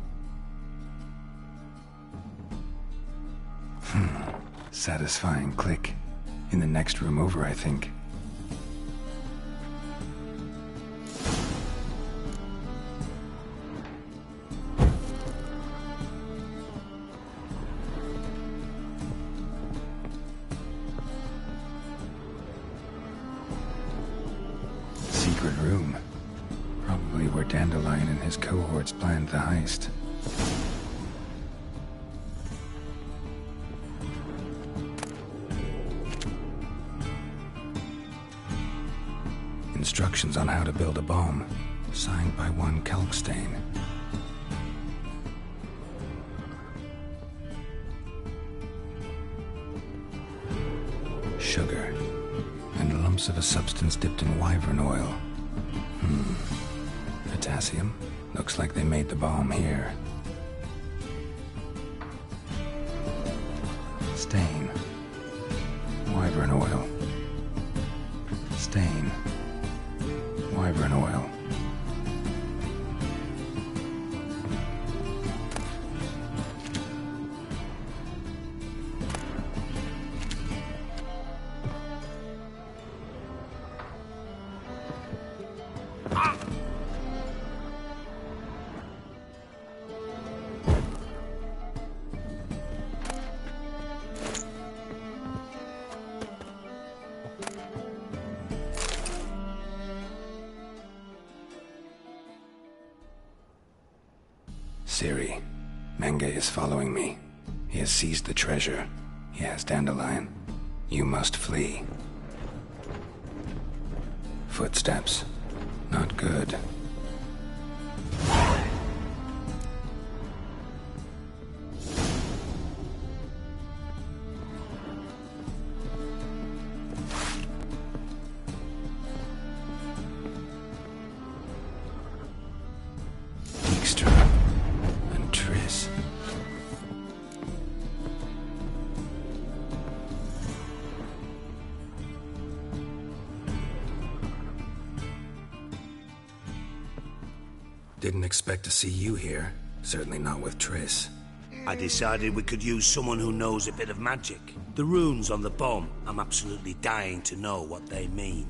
Satisfying click. In the next room over, I think. Secret room. Probably where Dandelion and his cohorts planned the heist. Instructions on how to build a bomb, signed by one Kalkstain. Sugar, and lumps of a substance dipped in wyvern oil. Potassium? Looks like they made the bomb here. Stain. Wyvern oil. Stain. Wyvern oil. Siri, Menge is following me. He has seized the treasure. He has Dandelion. You must flee. Footsteps. Not good. Didn't expect to see you here. Certainly not with Triss. I decided we could use someone who knows a bit of magic. The runes on the bomb, I'm absolutely dying to know what they mean.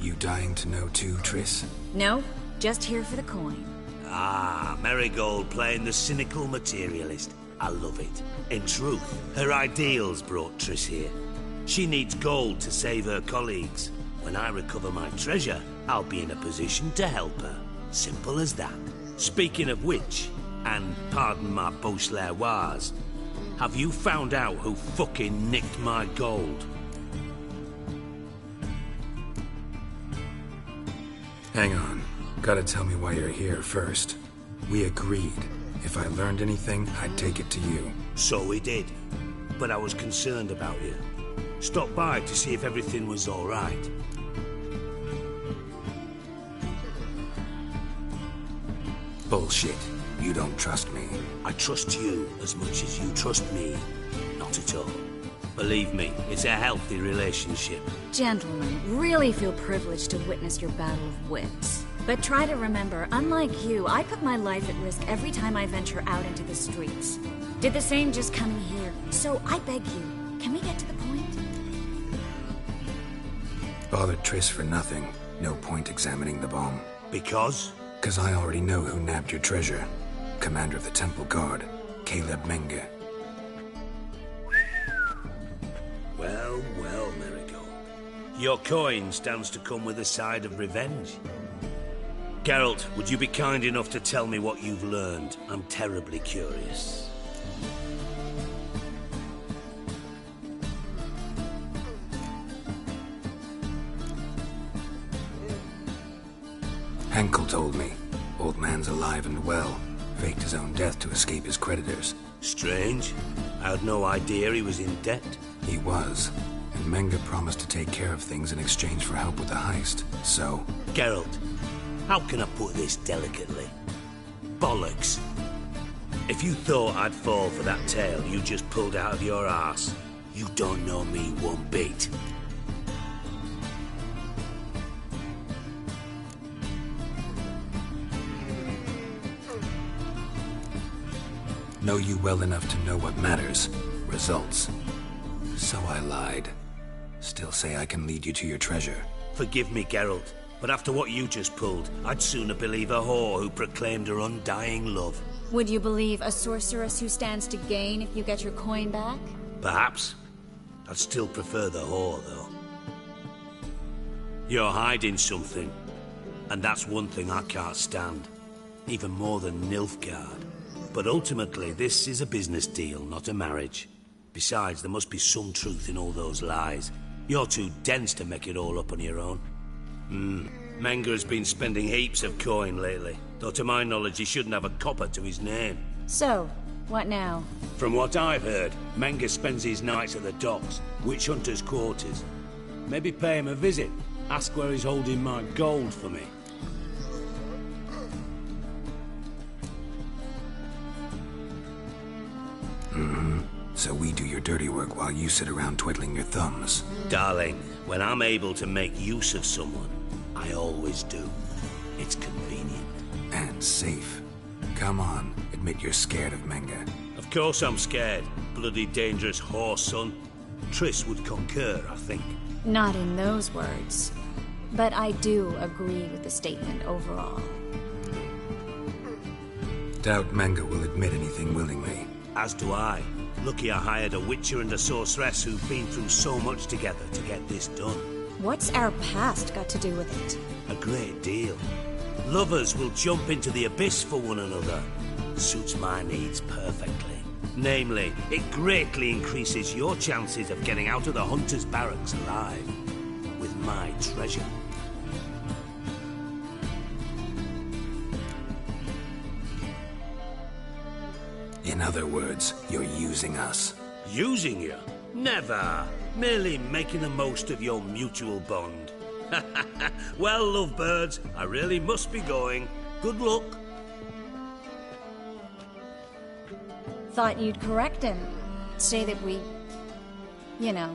You dying to know too, Triss? No, just here for the coin. Ah, Marigold playing the cynical materialist. I love it. In truth, her ideals brought Triss here. She needs gold to save her colleagues. When I recover my treasure, I'll be in a position to help her. Simple as that. Speaking of which, and pardon my Beauclervois, have you found out who fucking nicked my gold? Hang on. Gotta tell me why you're here first. We agreed. If I learned anything, I'd take it to you. So we did. But I was concerned about you. Stopped by to see if everything was all right. Bullshit. You don't trust me. I trust you as much as you trust me. Not at all. Believe me, it's a healthy relationship. Gentlemen, really feel privileged to witness your battle of wits. But try to remember, unlike you, I put my life at risk every time I venture out into the streets. Did the same just coming here. So I beg you, can we get to the point? Bothered Triss for nothing. No point examining the bomb. Because? Because I already know who nabbed your treasure. Commander of the Temple Guard, Caleb Menge. Well, well, Marigold. Your coin stands to come with a side of revenge. Geralt, would you be kind enough to tell me what you've learned? I'm terribly curious. Henkel told me. Old man's alive and well. Faked his own death to escape his creditors. Strange. I had no idea he was in debt. He was. And Menge promised to take care of things in exchange for help with the heist. So... Geralt, how can I put this delicately? Bollocks. If you thought I'd fall for that tale you just pulled out of your arse, you don't know me one bit. Know you well enough to know what matters. Results. So I lied. Still say I can lead you to your treasure. Forgive me, Geralt, but after what you just pulled, I'd sooner believe a whore who proclaimed her undying love. Would you believe a sorceress who stands to gain if you get your coin back? Perhaps. I'd still prefer the whore, though. You're hiding something, and that's one thing I can't stand. Even more than Nilfgaard. But ultimately, this is a business deal, not a marriage. Besides, there must be some truth in all those lies. You're too dense to make it all up on your own. Menger's been spending heaps of coin lately, though to my knowledge he shouldn't have a copper to his name. So, what now? From what I've heard, Menger spends his nights at the docks, witch hunters' quarters. Maybe pay him a visit. Ask where he's holding my gold for me. So we do your dirty work while you sit around twiddling your thumbs. Darling, when I'm able to make use of someone, I always do. It's convenient. And safe. Come on, admit you're scared of Menger. Of course I'm scared. Bloody dangerous whore, son. Triss would concur, I think. Not in those words. But I do agree with the statement overall. Doubt Menger will admit anything willingly. As do I. Lucky I hired a witcher and a sorceress who've been through so much together to get this done. What's our past got to do with it? A great deal. Lovers will jump into the abyss for one another. Suits my needs perfectly. Namely, it greatly increases your chances of getting out of the hunter's barracks alive. With my treasure. In other words, you're using us. Using you? Never. Merely making the most of your mutual bond. Well, lovebirds, I really must be going. Good luck. Thought you'd correct him. Say that we... you know...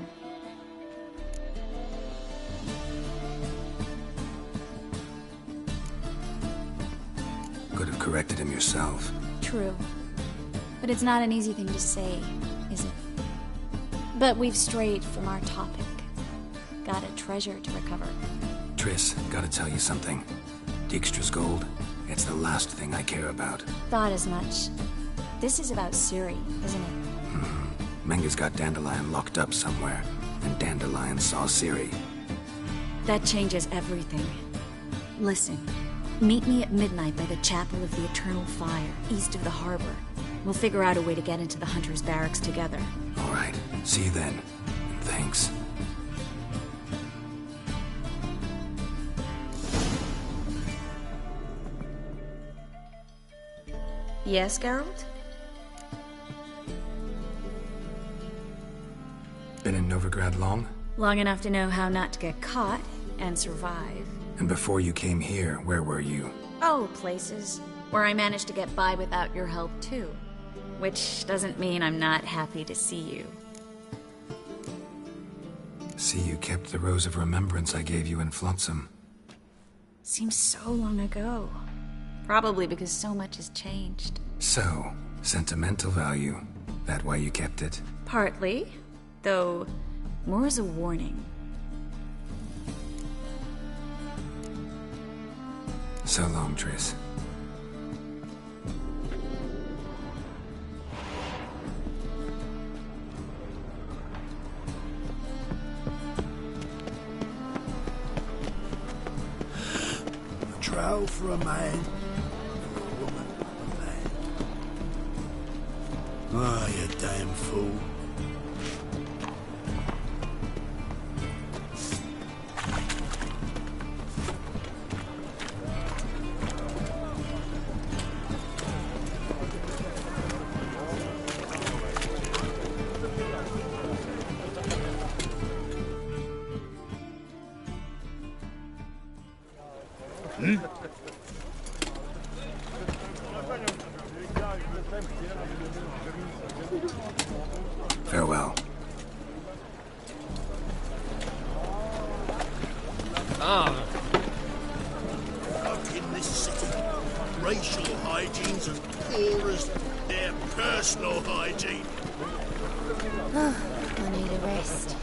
Could have corrected him yourself. True. But it's not an easy thing to say, is it? But we've strayed from our topic. Got a treasure to recover. Triss, gotta tell you something. Dijkstra's gold, it's the last thing I care about. Thought as much. This is about Ciri, isn't it? Menger's got Dandelion locked up somewhere, and Dandelion saw Ciri. That changes everything. Listen, meet me at midnight by the Chapel of the Eternal Fire, east of the harbor. We'll figure out a way to get into the Hunter's barracks together. All right. See you then. And thanks. Yes, Geralt? Been in Novigrad long? Long enough to know how not to get caught and survive. And before you came here, where were you? Oh, places where I managed to get by without your help, too. Which doesn't mean I'm not happy to see you. See, you kept the Rose of Remembrance I gave you in Flotsam. Seems so long ago. Probably because so much has changed. So, sentimental value. That why you kept it? Partly. Though, more as a warning. So long, Triss. A trial for a man, for a woman, a man. Ah, you damn fool. Farewell. Fuck in this city. Racial hygiene's as poor as their personal hygiene. I need a rest.